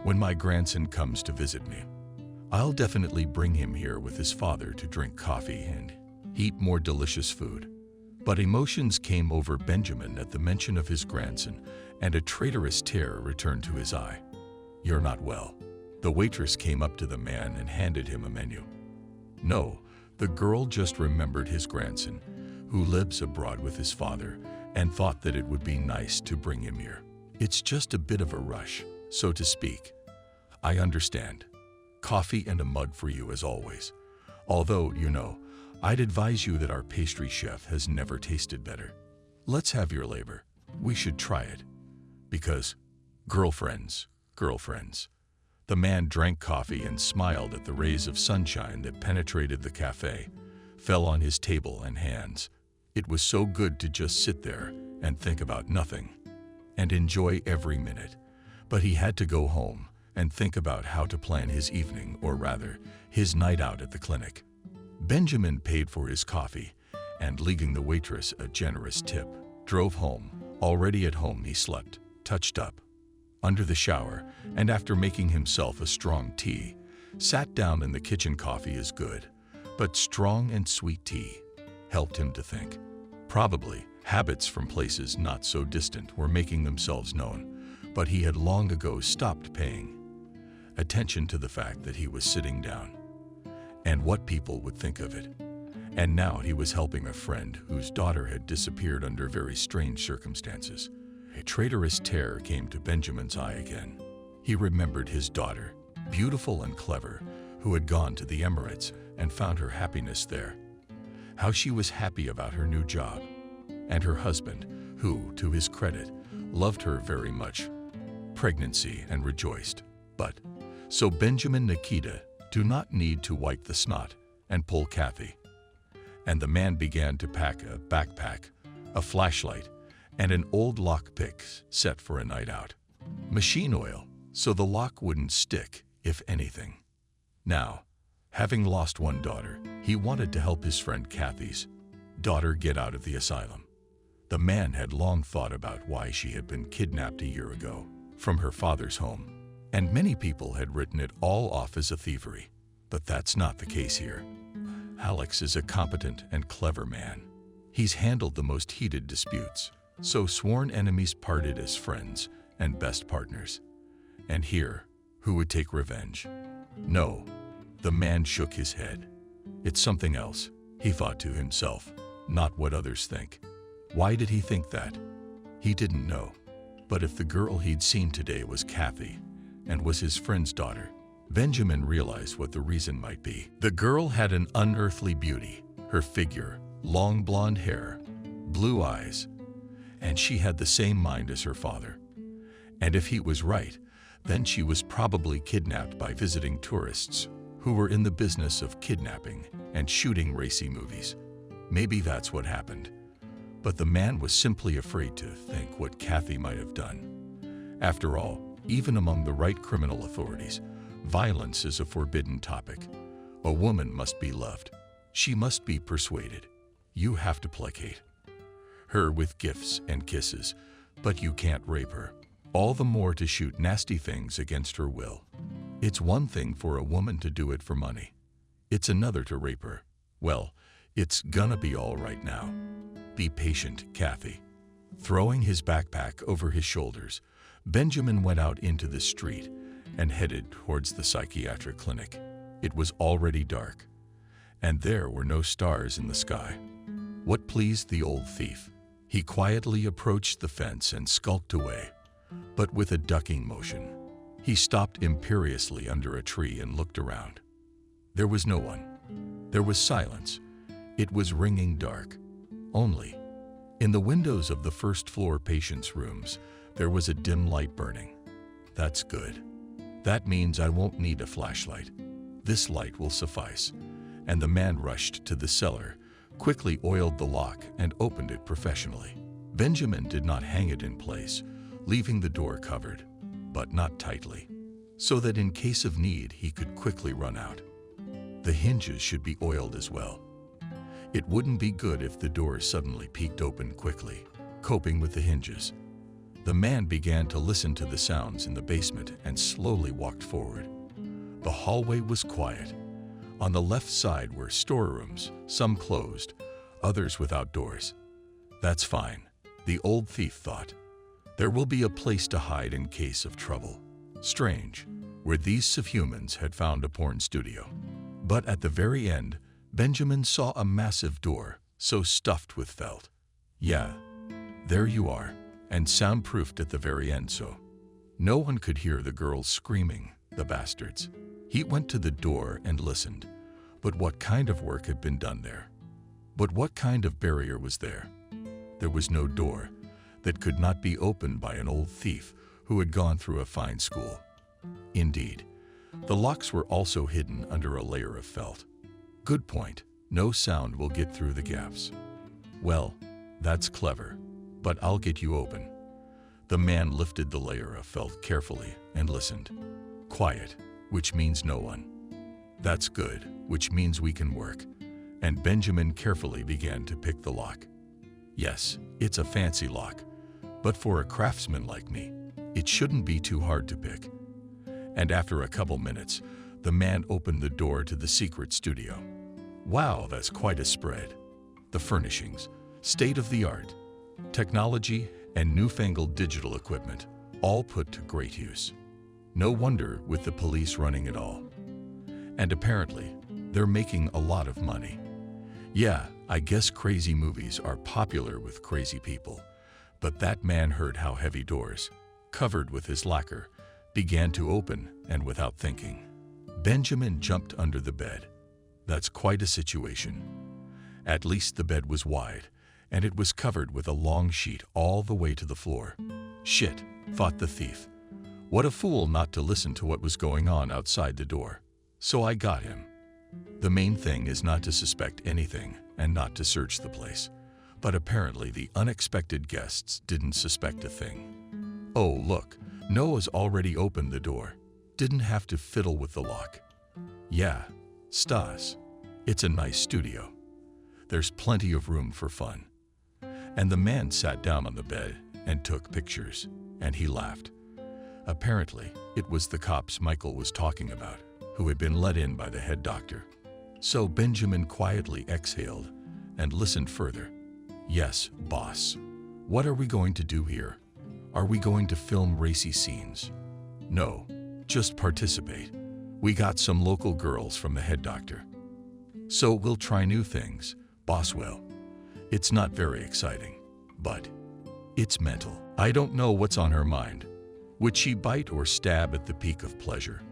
when my grandson comes to visit me, I'll definitely bring him here with his father to drink coffee and eat more delicious food. But emotions came over Benjamin at the mention of his grandson, and a traitorous terror returned to his eye. "You're not well." The waitress came up to the man and handed him a menu. No, the girl just remembered his grandson, who lives abroad with his father, and thought that it would be nice to bring him here. "It's just a bit of a rush, so to speak." "I understand. Coffee and a mug for you as always. Although, I'd advise you that our pastry chef has never tasted better. Let's have your labor. We should try it. Because girlfriends. The man drank coffee and smiled at the rays of sunshine that penetrated the cafe, fell on his table and hands. It was so good to just sit there and think about nothing, and enjoy every minute. But he had to go home and think about how to plan his evening, or rather, his night out at the clinic. Benjamin paid for his coffee, and leaving the waitress a generous tip, drove home. Already at home he slept, touched up, under the shower, and after making himself a strong tea, sat down in the kitchen. Coffee is good, but strong and sweet tea helped him to think. Probably habits from places not so distant were making themselves known, but he had long ago stopped paying attention to the fact that he was sitting down, and what people would think of it. And now he was helping a friend whose daughter had disappeared under very strange circumstances. A traitorous terror came to Benjamin's eye again. He remembered his daughter, beautiful and clever, who had gone to the Emirates and found her happiness there. How she was happy about her new job. And her husband, who, to his credit, loved her very much. Pregnancy and rejoiced. But, so Benjamin Nikita do not need to wipe the snot and pull Kathy. And the man began to pack a backpack, a flashlight, and an old lockpick set for a night out. Machine oil, so the lock wouldn't stick, if anything. Now, having lost one daughter, he wanted to help his friend Kathy's daughter get out of the asylum. The man had long thought about why she had been kidnapped a year ago from her father's home, and many people had written it all off as a thievery. But that's not the case here. Alex is a competent and clever man. He's handled the most heated disputes, so sworn enemies parted as friends and best partners. And here, who would take revenge? No, the man shook his head. It's something else, he thought to himself, not what others think. Why did he think that? He didn't know. But if the girl he'd seen today was Kathy and was his friend's daughter, Benjamin realized what the reason might be. The girl had an unearthly beauty, her figure, long blonde hair, blue eyes, and she had the same mind as her father. And if he was right, then she was probably kidnapped by visiting tourists who were in the business of kidnapping and shooting racy movies. Maybe that's what happened. But the man was simply afraid to think what Kathy might have done. After all, even among the right criminal authorities, violence is a forbidden topic. A woman must be loved. She must be persuaded. You have to placate her with gifts and kisses, but you can't rape her. All the more to shoot nasty things against her will. It's one thing for a woman to do it for money. It's another to rape her. Well, it's gonna be all right now. Be patient, Kathy. Throwing his backpack over his shoulders, Benjamin went out into the street and headed towards the psychiatric clinic. It was already dark, and there were no stars in the sky. What pleased the old thief? He quietly approached the fence and skulked away, but with a ducking motion. He stopped imperiously under a tree and looked around. There was no one. There was silence. It was ringing dark. Only, in the windows of the first-floor patients' rooms, there was a dim light burning. That's good. That means I won't need a flashlight. This light will suffice. And the man rushed to the cellar, quickly oiled the lock, and opened it professionally. Benjamin did not hang it in place, leaving the door covered, but not tightly, so that in case of need he could quickly run out. The hinges should be oiled as well. It wouldn't be good if the door suddenly peeked open quickly, coping with the hinges. The man began to listen to the sounds in the basement and slowly walked forward. The hallway was quiet. On the left side were storerooms, some closed, others without doors. That's fine, the old thief thought. There will be a place to hide in case of trouble. Strange, where these subhumans had found a porn studio. But at the very end, Benjamin saw a massive door, so stuffed with felt. Yeah, there you are, and soundproofed at the very end so no one could hear the girls screaming, the bastards. He went to the door and listened. But what kind of work had been done there? But what kind of barrier was there? There was no door that could not be opened by an old thief who had gone through a fine school. Indeed, the locks were also hidden under a layer of felt. Good point. No sound will get through the gaps. Well, that's clever, but I'll get you open. The man lifted the layer of felt carefully and listened. Quiet, which means no one. That's good, which means we can work. And Benjamin carefully began to pick the lock. Yes, it's a fancy lock, but for a craftsman like me, it shouldn't be too hard to pick. And after a couple minutes, the man opened the door to the secret studio. Wow, that's quite a spread. The furnishings, state-of-the-art, technology, and newfangled digital equipment, all put to great use. No wonder with the police running it all. And apparently, they're making a lot of money. Yeah, I guess crazy movies are popular with crazy people, but that man heard how heavy doors, covered with his lacquer, began to open, and without thinking, Benjamin jumped under the bed. That's quite a situation. At least the bed was wide, and it was covered with a long sheet all the way to the floor. Shit, thought the thief. What a fool not to listen to what was going on outside the door. So I got him. The main thing is not to suspect anything and not to search the place. But apparently the unexpected guests didn't suspect a thing. Oh, look, Noah's already opened the door. Didn't have to fiddle with the lock. Yeah, Stas. It's a nice studio. There's plenty of room for fun. And the man sat down on the bed and took pictures, and he laughed. Apparently, it was the cops Michael was talking about, who had been let in by the head doctor. So Benjamin quietly exhaled and listened further. Yes, boss. What are we going to do here? Are we going to film racy scenes? No, just participate. We got some local girls from the head doctor. So we'll try new things, boss will. It's not very exciting, but it's mental. I don't know what's on her mind. Would she bite or stab at the peak of pleasure?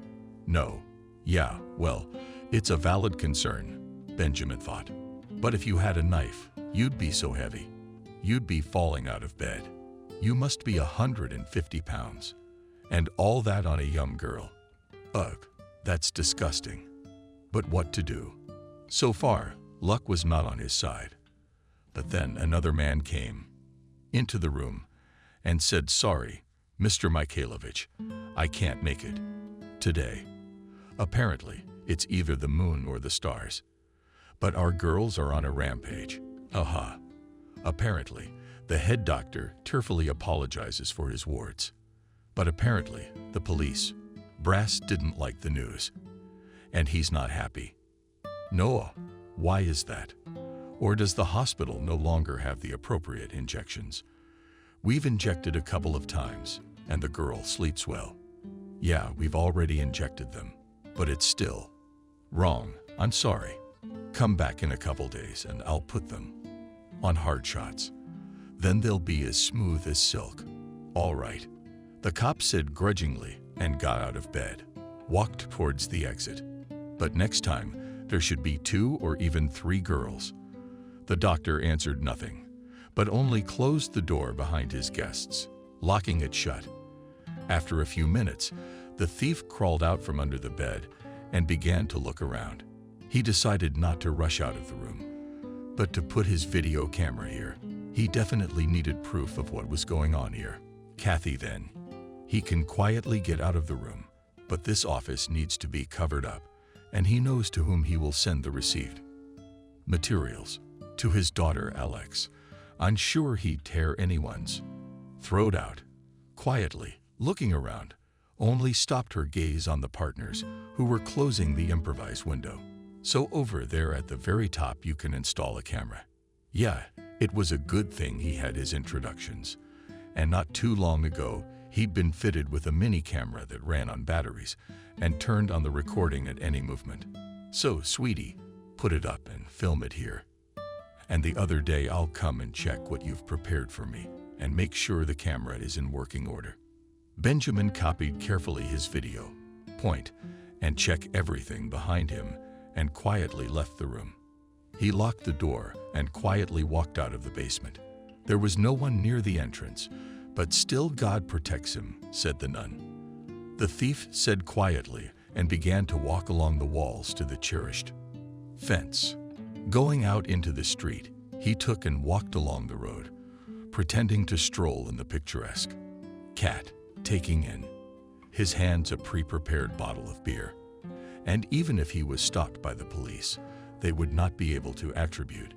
No. Yeah, well, it's a valid concern, Benjamin thought. But if you had a knife, you'd be so heavy. You'd be falling out of bed. You must be 150 pounds. And all that on a young girl. Ugh, that's disgusting. But what to do? So far, luck was not on his side. But then another man came into the room and said, "Sorry, Mr. Mikhailovich, I can't make it today. Apparently, it's either the moon or the stars. But our girls are on a rampage. Aha." Apparently, the head doctor tearfully apologizes for his wards. But apparently, the police, brass didn't like the news. And he's not happy. Noah, why is that? Or does the hospital no longer have the appropriate injections? We've injected a couple of times, and the girl sleeps well. Yeah, we've already injected them, but it's still wrong. I'm sorry. Come back in a couple days and I'll put them on hard shots. Then they'll be as smooth as silk. All right. The cop said grudgingly and got out of bed, walked towards the exit. But next time, there should be 2 or even 3 girls. The doctor answered nothing, but only closed the door behind his guests, locking it shut. After a few minutes, the thief crawled out from under the bed and began to look around. He decided not to rush out of the room, but to put his video camera here. He definitely needed proof of what was going on here. Kathy then. He can quietly get out of the room, but this office needs to be covered up, and he knows to whom he will send the received materials. To his daughter Alex. I'm sure he'd tear anyone's throat out. Quietly, looking around, only stopped her gaze on the partners who were closing the improvised window. So over there at the very top you can install a camera. Yeah, It was a good thing he had his introductions, and not too long ago he'd been fitted with a mini camera that ran on batteries and turned on the recording at any movement. So, sweetie, put it up and film it here. And the other day I'll come and check what you've prepared for me and make sure the camera is in working order. Benjamin copied carefully his video, point, and check everything behind him, and quietly left the room. He locked the door and quietly walked out of the basement. There was no one near the entrance, but still God protects him, said the nun. The thief said quietly and began to walk along the walls to the cherished fence. Going out into the street, he took and walked along the road, pretending to stroll in the picturesque. Cat, taking in his hands a pre-prepared bottle of beer. And even if he was stopped by the police, they would not be able to attribute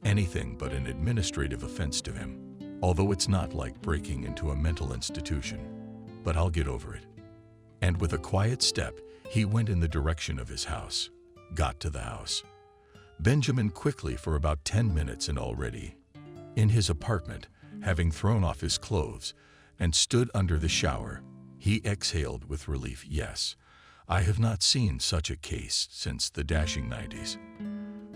anything but an administrative offense to him. Although it's not like breaking into a mental institution, but I'll get over it. And with a quiet step, he went in the direction of his house. Got to the house. Benjamin quickly for about 10 minutes and already in his apartment, having thrown off his clothes and stood under the shower, he exhaled with relief. Yes, I have not seen such a case since the dashing 90s.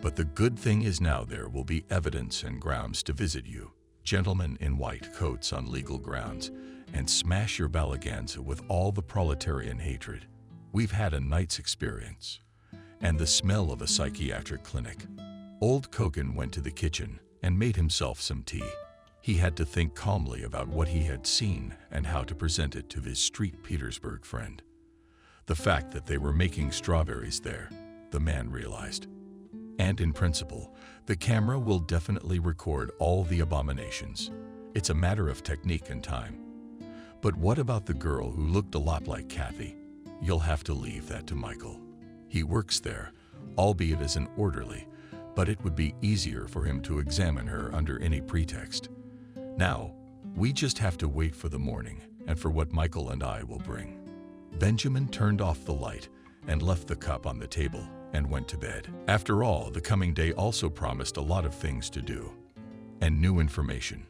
But the good thing is now there will be evidence and grounds to visit you, gentlemen in white coats on legal grounds, and smash your balaganza with all the proletarian hatred. We've had a night's experience, and the smell of a psychiatric clinic. Old Kogan went to the kitchen and made himself some tea. He had to think calmly about what he had seen and how to present it to his street Petersburg friend. The fact that they were making strawberries there, the man realized. And in principle, the camera will definitely record all the abominations. It's a matter of technique and time. But what about the girl who looked a lot like Kathy? You'll have to leave that to Michael. He works there, albeit as an orderly, but it would be easier for him to examine her under any pretext. Now, we just have to wait for the morning and for what Michael and I will bring. Benjamin turned off the light and left the cup on the table and went to bed. After all, the coming day also promised a lot of things to do and new information.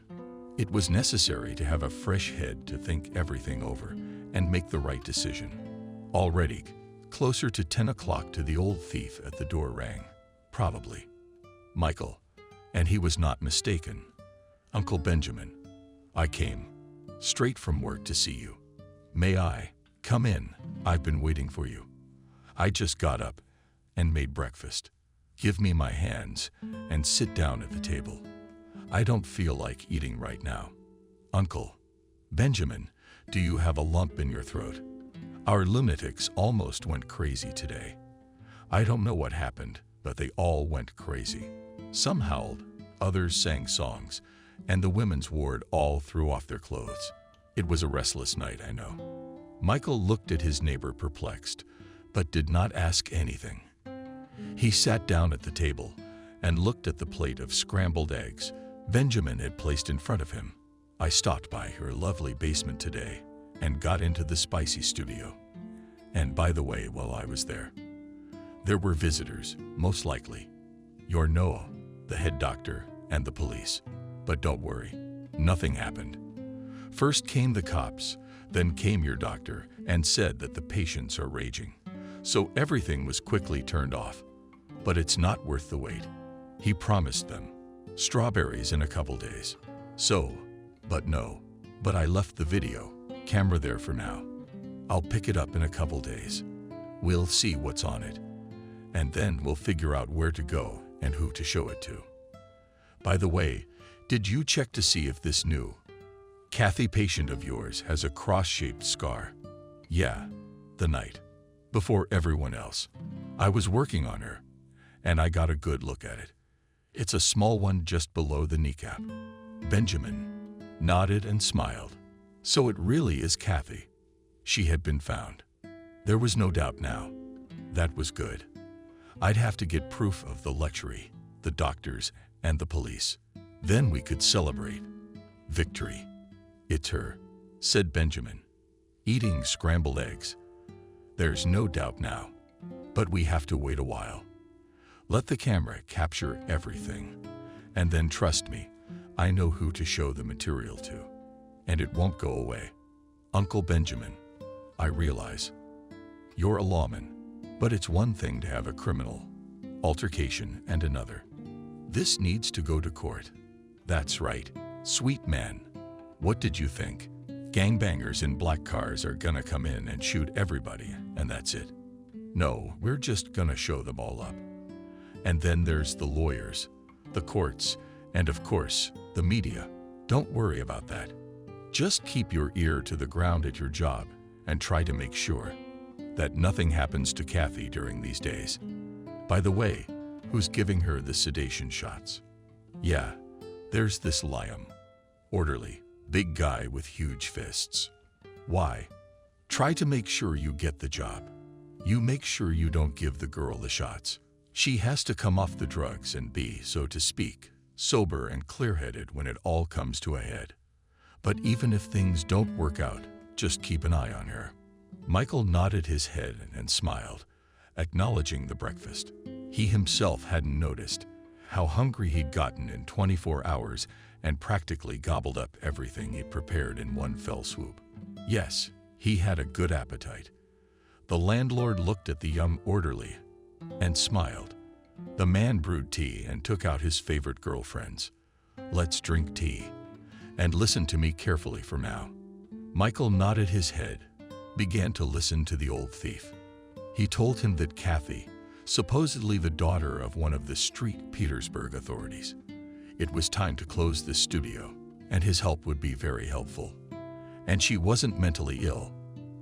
It was necessary to have a fresh head to think everything over and make the right decision. Already, closer to 10 o'clock to the old thief at the door rang. Probably Michael, and he was not mistaken. Uncle Benjamin, I came straight from work to see you. May I come in? I've been waiting for you. I just got up and made breakfast. Give me my hands and sit down at the table. I don't feel like eating right now. Uncle Benjamin, do you have a lump in your throat? Our lunatics almost went crazy today. I don't know what happened, but they all went crazy. Some howled, others sang songs, and the women's ward all threw off their clothes. It was a restless night, I know. Michael looked at his neighbor perplexed, but did not ask anything. He sat down at the table and looked at the plate of scrambled eggs Benjamin had placed in front of him. I stopped by her lovely basement today and got into the spicy studio. And by the way, while I was there were visitors, most likely. Your Noah, the head doctor, and the police. But don't worry, nothing happened. First came the cops, then came your doctor and said that the patients are raging. So everything was quickly turned off. But it's not worth the wait. He promised them strawberries in a couple days. So, but no. But I left the video camera there for now. I'll pick it up in a couple days. We'll see what's on it. And then we'll figure out where to go and who to show it to. By the way, did you check to see if this new Kathy patient of yours has a cross-shaped scar? Yeah, the night before everyone else. I was working on her, and I got a good look at it. It's a small one just below the kneecap. Benjamin nodded and smiled. So it really is Kathy. She had been found. There was no doubt now. That was good. I'd have to get proof of the lectuary, the doctors, and the police. Then we could celebrate victory. It's her, said Benjamin, eating scrambled eggs. There's no doubt now, but we have to wait a while. Let the camera capture everything, and then trust me, I know who to show the material to, and it won't go away. Uncle Benjamin, I realize. You're a lawman, but it's one thing to have a criminal altercation and another. This needs to go to court. That's right, sweet man. What did you think? Gangbangers in black cars are gonna come in and shoot everybody, and that's it. No, we're just gonna show them all up. And then there's the lawyers, the courts, and of course, the media. Don't worry about that. Just keep your ear to the ground at your job and try to make sure that nothing happens to Kathy during these days. By the way, who's giving her the sedation shots? Yeah, there's this Liam. Orderly, big guy with huge fists. Why? Try to make sure you get the job. You make sure you don't give the girl the shots. She has to come off the drugs and be, so to speak, sober and clear-headed when it all comes to a head. But even if things don't work out, just keep an eye on her. Michael nodded his head and smiled, acknowledging the breakfast. He himself hadn't noticed how hungry he'd gotten in 24 hours and practically gobbled up everything he'd prepared in one fell swoop. Yes, he had a good appetite. The landlord looked at the young orderly and smiled. The man brewed tea and took out his favorite girlfriends. Let's drink tea. And listen to me carefully for now. Michael nodded his head, began to listen to the old thief. He told him that Kathy, supposedly the daughter of one of the street Petersburg authorities, it was time to close the studio, and his help would be very helpful. And she wasn't mentally ill,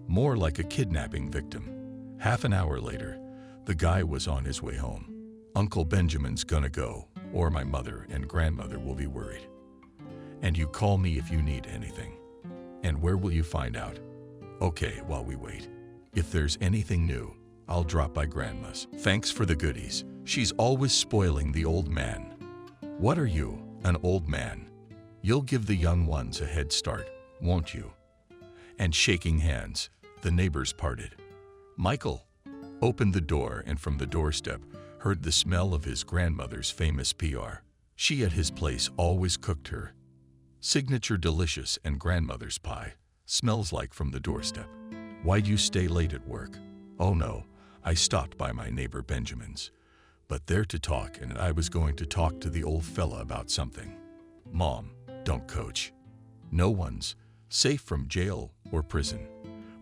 more like a kidnapping victim. Half an hour later, the guy was on his way home. Uncle Benjamin's gonna go, or my mother and grandmother will be worried. And you call me if you need anything. And where will you find out? Okay, while we wait. If there's anything new, I'll drop by Grandma's. Thanks for the goodies. She's always spoiling the old man. What are you, an old man? You'll give the young ones a head start, won't you? And shaking hands, the neighbors parted. Michael opened the door and from the doorstep heard the smell of his grandmother's famous PR. She at his place always cooked her signature delicious and grandmother's pie. Smells like from the doorstep. Why'd you stay late at work? Oh no, I stopped by my neighbor Benjamin's. But they're to talk and I was going to talk to the old fella about something. Mom, don't coach. No one's safe from jail or prison.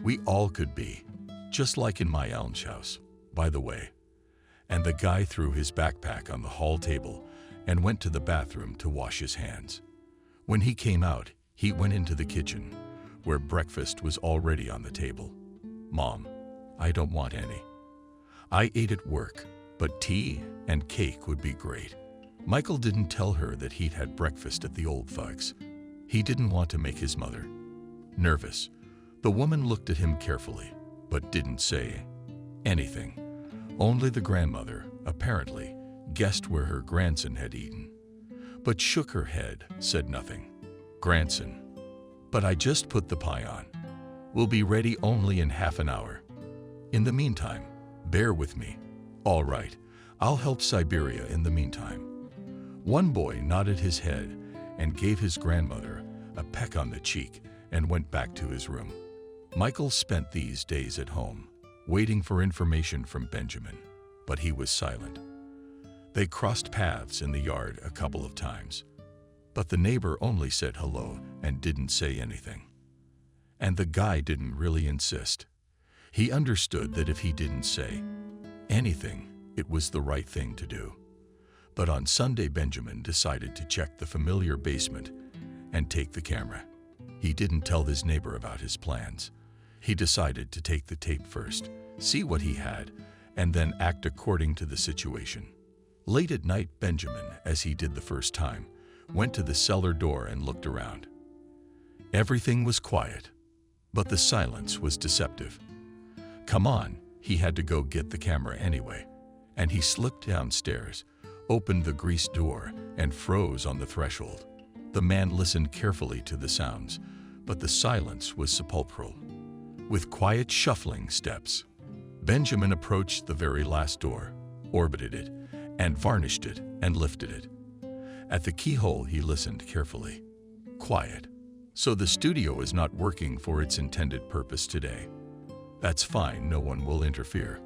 We all could be, just like in my Elm's house, by the way. And the guy threw his backpack on the hall table and went to the bathroom to wash his hands. When he came out, he went into the kitchen, where breakfast was already on the table. Mom, I don't want any. I ate at work, but tea and cake would be great. Michael didn't tell her that he'd had breakfast at the old thugs. He didn't want to make his mother nervous. The woman looked at him carefully, but didn't say anything. Only the grandmother, apparently, guessed where her grandson had eaten, but shook her head, said nothing. Grandson, but I just put the pie on. We'll be ready only in half an hour. In the meantime, bear with me. All right, I'll help Siberia in the meantime. One boy nodded his head and gave his grandmother a peck on the cheek and went back to his room. Michael spent these days at home, waiting for information from Benjamin, but he was silent. They crossed paths in the yard a couple of times, but the neighbor only said hello and didn't say anything. And the guy didn't really insist. He understood that if he didn't say anything, it was the right thing to do. But on Sunday, Benjamin decided to check the familiar basement and take the camera. He didn't tell his neighbor about his plans. He decided to take the tape first, see what he had, and then act according to the situation. Late at night, Benjamin, as he did the first time, went to the cellar door and looked around. Everything was quiet, but the silence was deceptive. Come on, he had to go get the camera anyway, and he slipped downstairs, opened the greased door, and froze on the threshold. The man listened carefully to the sounds, but the silence was sepulchral. With quiet shuffling steps, Benjamin approached the very last door, orbited it, and varnished it and lifted it. At the keyhole, he listened carefully. Quiet. So the studio is not working for its intended purpose today. That's fine, no one will interfere.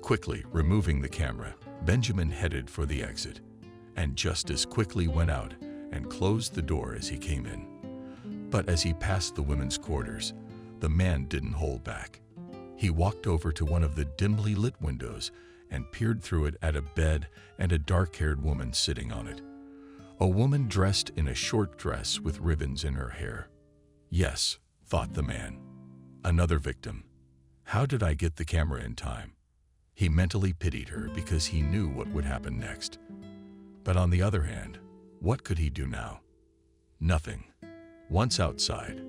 Quickly removing the camera, Benjamin headed for the exit, and just as quickly went out and closed the door as he came in. But as he passed the women's quarters, the man didn't hold back. He walked over to one of the dimly lit windows and peered through it at a bed and a dark-haired woman sitting on it. A woman dressed in a short dress with ribbons in her hair. Yes, thought the man. Another victim. How did I get the camera in time? He mentally pitied her because he knew what would happen next. But on the other hand, what could he do now? Nothing. Once outside,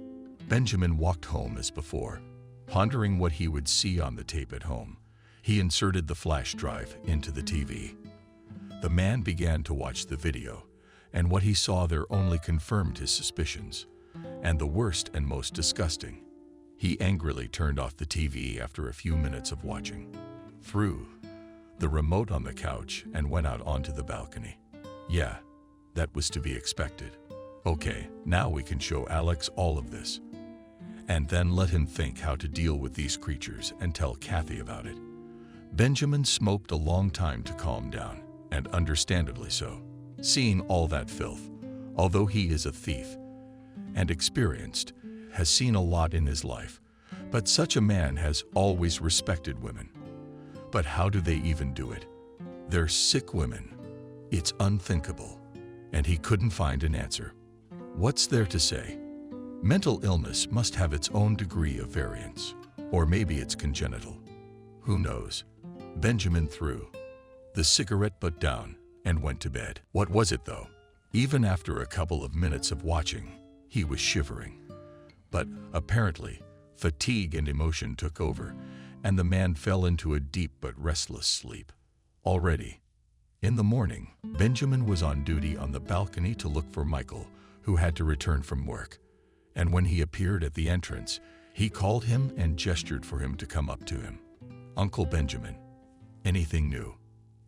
Benjamin walked home as before, pondering what he would see on the tape at home. He inserted the flash drive into the TV. The man began to watch the video, and what he saw there only confirmed his suspicions. And the worst and most disgusting, he angrily turned off the TV after a few minutes of watching, threw the remote on the couch, and went out onto the balcony. Yeah, that was to be expected. Okay, now we can show Alex all of this, and then let him think how to deal with these creatures and tell Kathy about it. Benjamin smoked a long time to calm down, and understandably so. Seeing all that filth, although he is a thief and experienced, has seen a lot in his life, but such a man has always respected women. But how do they even do it? They're sick women. It's unthinkable, and he couldn't find an answer. What's there to say? Mental illness must have its own degree of variance, or maybe it's congenital. Who knows? Benjamin threw the cigarette butt down and went to bed. What was it, though? Even after a couple of minutes of watching, he was shivering. But apparently, fatigue and emotion took over, and the man fell into a deep but restless sleep. Already, in the morning, Benjamin was on duty on the balcony to look for Michael, who had to return from work. And when he appeared at the entrance, he called him and gestured for him to come up to him. Uncle Benjamin, anything new?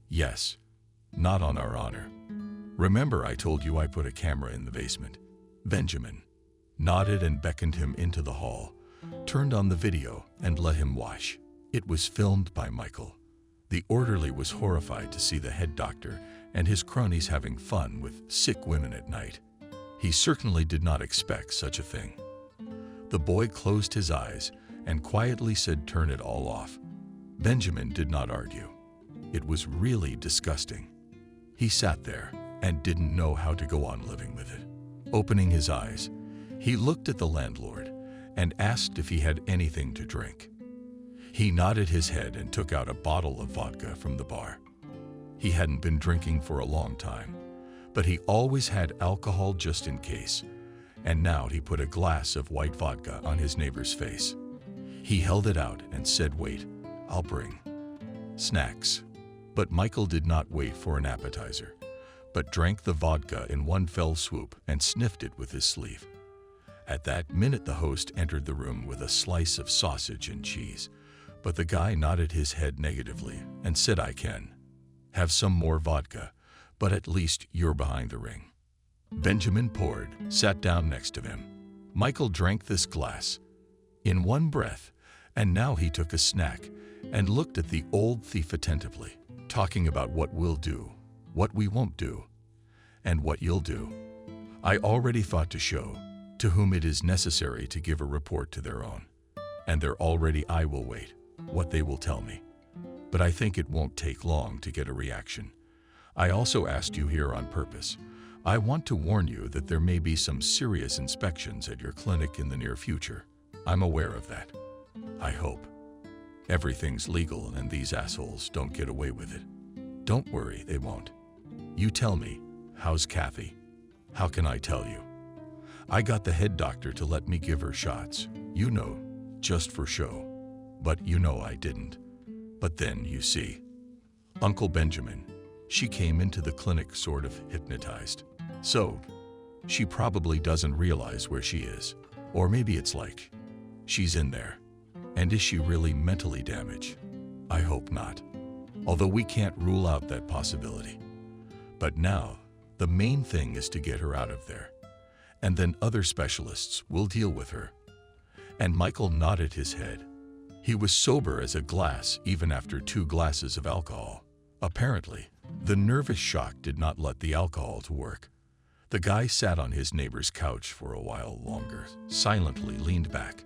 Yes. Not on our honor. Remember I told you I put a camera in the basement? Benjamin nodded and beckoned him into the hall, turned on the video, and let him watch. It was filmed by Michael. The orderly was horrified to see the head doctor and his cronies having fun with sick women at night. He certainly did not expect such a thing. The boy closed his eyes and quietly said, "Turn it all off." Benjamin did not argue. It was really disgusting. He sat there and didn't know how to go on living with it. Opening his eyes, he looked at the landlord and asked if he had anything to drink. He nodded his head and took out a bottle of vodka from the bar. He hadn't been drinking for a long time, but he always had alcohol just in case, and now he put a glass of white vodka on his neighbor's face. He held it out and said, "Wait, I'll bring snacks." But Michael did not wait for an appetizer, but drank the vodka in one fell swoop and sniffed it with his sleeve. At that minute, the host entered the room with a slice of sausage and cheese, but the guy nodded his head negatively and said, "I can have some more vodka, but at least you're behind the ring." Benjamin poured, sat down next to him. Michael drank this glass in one breath, and now he took a snack and looked at the old thief attentively, talking about what we'll do, what we won't do, and what you'll do. I already thought to show to whom it is necessary to give a report to their own, and they're already, I will wait, what they will tell me. But I think it won't take long to get a reaction. I also asked you here on purpose. I want to warn you that there may be some serious inspections at your clinic in the near future. I'm aware of that. I hope everything's legal and these assholes don't get away with it. Don't worry, they won't. You tell me, how's Kathy? How can I tell you? I got the head doctor to let me give her shots, you know, just for show. But you know I didn't. But then, you see, Uncle Benjamin, she came into the clinic sort of hypnotized. So, she probably doesn't realize where she is. Or maybe it's like, she's in there. And is she really mentally damaged? I hope not. Although we can't rule out that possibility. But now, The main thing is to get her out of there, and then other specialists will deal with her." And Michael nodded his head. He was sober as a glass even after 2 glasses of alcohol. Apparently, the nervous shock did not let the alcohol to work. The guy sat on his neighbor's couch for a while longer, silently leaned back,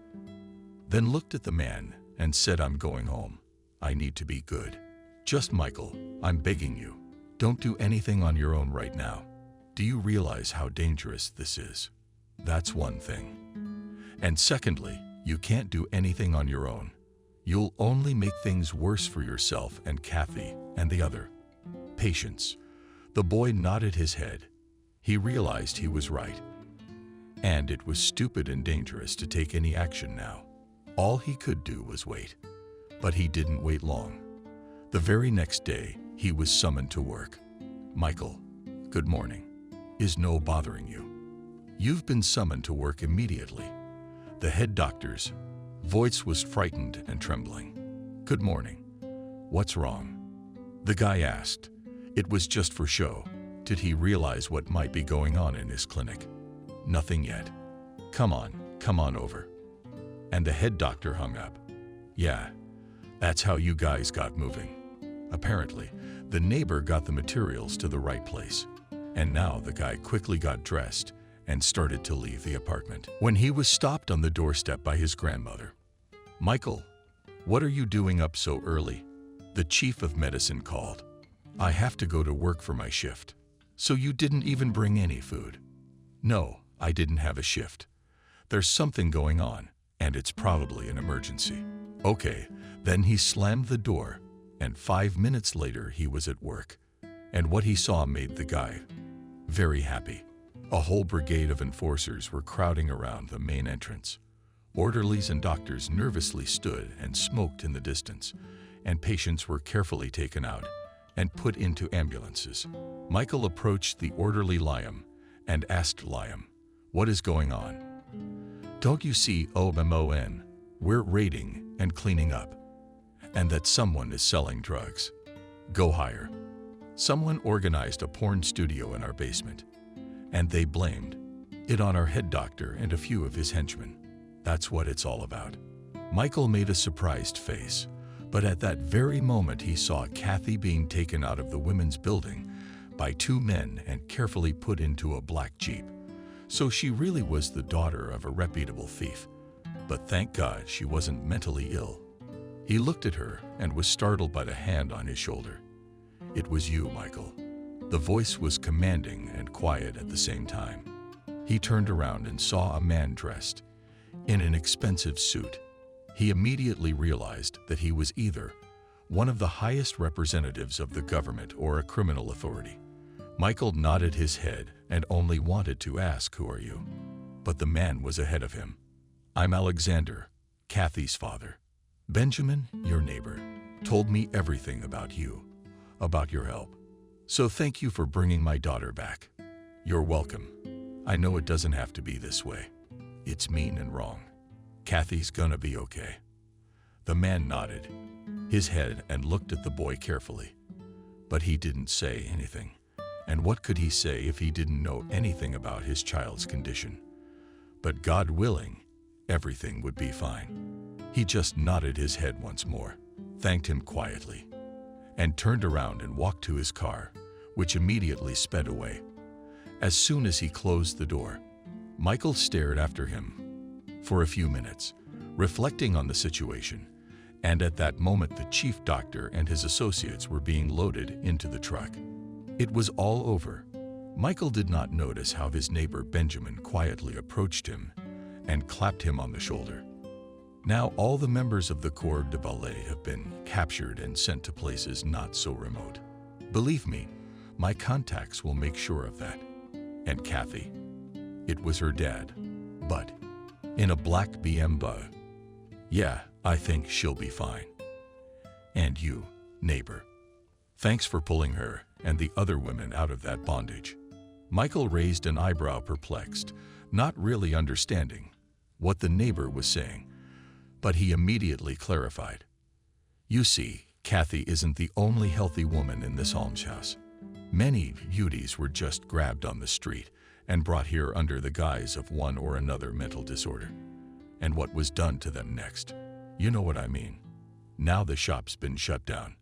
then looked at the man and said, "I'm going home. I need to be good. Just Michael, I'm begging you, don't do anything on your own right now. Do you realize how dangerous this is? That's one thing. And secondly, you can't do anything on your own. You'll only make things worse for yourself and Kathy and the other patients." The boy nodded his head. He realized he was right, and it was stupid and dangerous to take any action now. All he could do was wait. But he didn't wait long. The very next day, he was summoned to work. "Michael, good morning. Is no bothering you? You've been summoned to work immediately." The head doctor's voice was frightened and trembling. "Good morning. What's wrong?" the guy asked. It was just for show. Did he realize what might be going on in his clinic? Nothing yet. Come on over." And the head doctor hung up. "Yeah, that's how you guys got moving." Apparently, the neighbor got the materials to the right place, and now the guy quickly got dressed and started to leave the apartment when he was stopped on the doorstep by his grandmother. "Michael, what are you doing up so early?" the chief of medicine called. "I have to go to work for my shift." "So you didn't even bring any food?" "No, I didn't have a shift. There's something going on, and it's probably an emergency." "Okay." Then he slammed the door, and 5 minutes later he was at work. And what he saw made the guy very happy. A whole brigade of enforcers were crowding around the main entrance. Orderlies and doctors nervously stood and smoked in the distance, and patients were carefully taken out and put into ambulances. Michael approached the orderly Liam and asked Liam, "What is going on?" "Don't you see, OMON, we're raiding and cleaning up, and that someone is selling drugs. Go higher. Someone organized a porn studio in our basement, and they blamed it on our head doctor and a few of his henchmen. That's what it's all about." Michael made a surprised face, but at that very moment he saw Kathy being taken out of the women's building by 2 men and carefully put into a black Jeep. So she really was the daughter of a reputable thief. But thank God she wasn't mentally ill. He looked at her and was startled by the hand on his shoulder. "It was you, Michael." The voice was commanding and quiet at the same time. He turned around and saw a man dressed in an expensive suit. He immediately realized that he was either one of the highest representatives of the government or a criminal authority. Michael nodded his head and only wanted to ask, "Who are you?" But the man was ahead of him. "I'm Alexander, Kathy's father. Benjamin, your neighbor, told me everything about you, about your help. So thank you for bringing my daughter back. You're welcome. I know it doesn't have to be this way. It's mean and wrong. Kathy's gonna be okay." The man nodded his head and looked at the boy carefully. But he didn't say anything. And what could he say if he didn't know anything about his child's condition? But God willing, everything would be fine. He just nodded his head once more, thanked him quietly, and turned around and walked to his car, which immediately sped away. As soon as he closed the door, Michael stared after him for a few minutes, reflecting on the situation, and at that moment the chief doctor and his associates were being loaded into the truck. It was all over. Michael did not notice how his neighbor Benjamin quietly approached him and clapped him on the shoulder. Now all the members of the Corps de Ballet have been captured and sent to places not so remote. Believe me, my contacts will make sure of that. And Kathy, it was her dad, but in a black BMW. Yeah, I think she'll be fine. And you, neighbor, thanks for pulling her and the other women out of that bondage." Michael raised an eyebrow, perplexed, not really understanding what the neighbor was saying, but he immediately clarified. "You see, Kathy isn't the only healthy woman in this almshouse. Many beauties were just grabbed on the street and brought here under the guise of one or another mental disorder. And what was done to them next? You know what I mean. Now the shop's been shut down.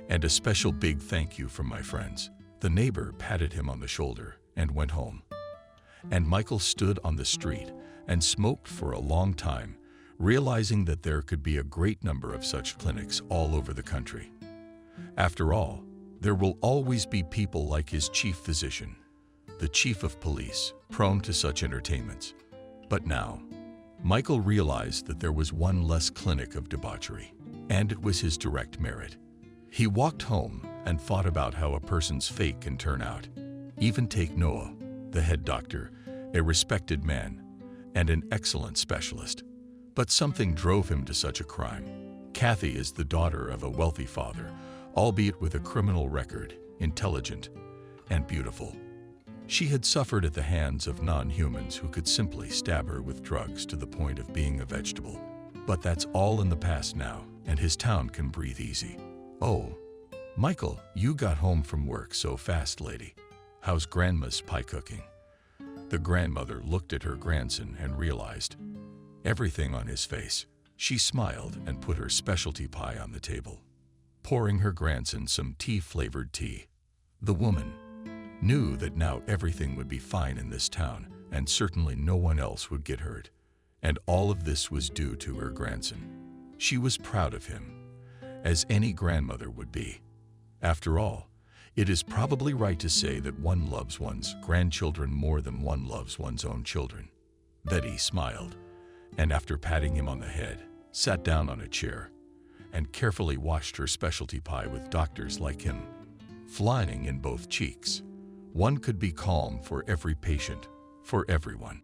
And a special big thank you from my friends. The neighbor patted him on the shoulder and went home. And Michael stood on the street and smoked for a long time, realizing that there could be a great number of such clinics all over the country. After all, there will always be people like his chief physician, the chief of police, prone to such entertainments. But now, Michael realized that there was one less clinic of debauchery, and it was his direct merit. He walked home and thought about how a person's fate can turn out. Even take Noah, the head doctor, a respected man, and an excellent specialist. But something drove him to such a crime. Kathy is the daughter of a wealthy father, albeit with a criminal record, intelligent and beautiful. She had suffered at the hands of non-humans who could simply stab her with drugs to the point of being a vegetable. But that's all in the past now, and his town can breathe easy. Oh, Michael, you got home from work so fast, lady. How's Grandma's pie cooking? The grandmother looked at her grandson and realized everything on his face. She smiled and put her specialty pie on the table, pouring her grandson some tea-flavored tea. The woman knew that now everything would be fine in this town, and certainly no one else would get hurt. And all of this was due to her grandson. She was proud of him, as any grandmother would be. After all, it is probably right to say that one loves one's grandchildren more than one loves one's own children. Betty smiled, and after patting him on the head, sat down on a chair and carefully washed her specialty pie with doctors like him flying in both cheeks. One could be calm for every patient, for everyone.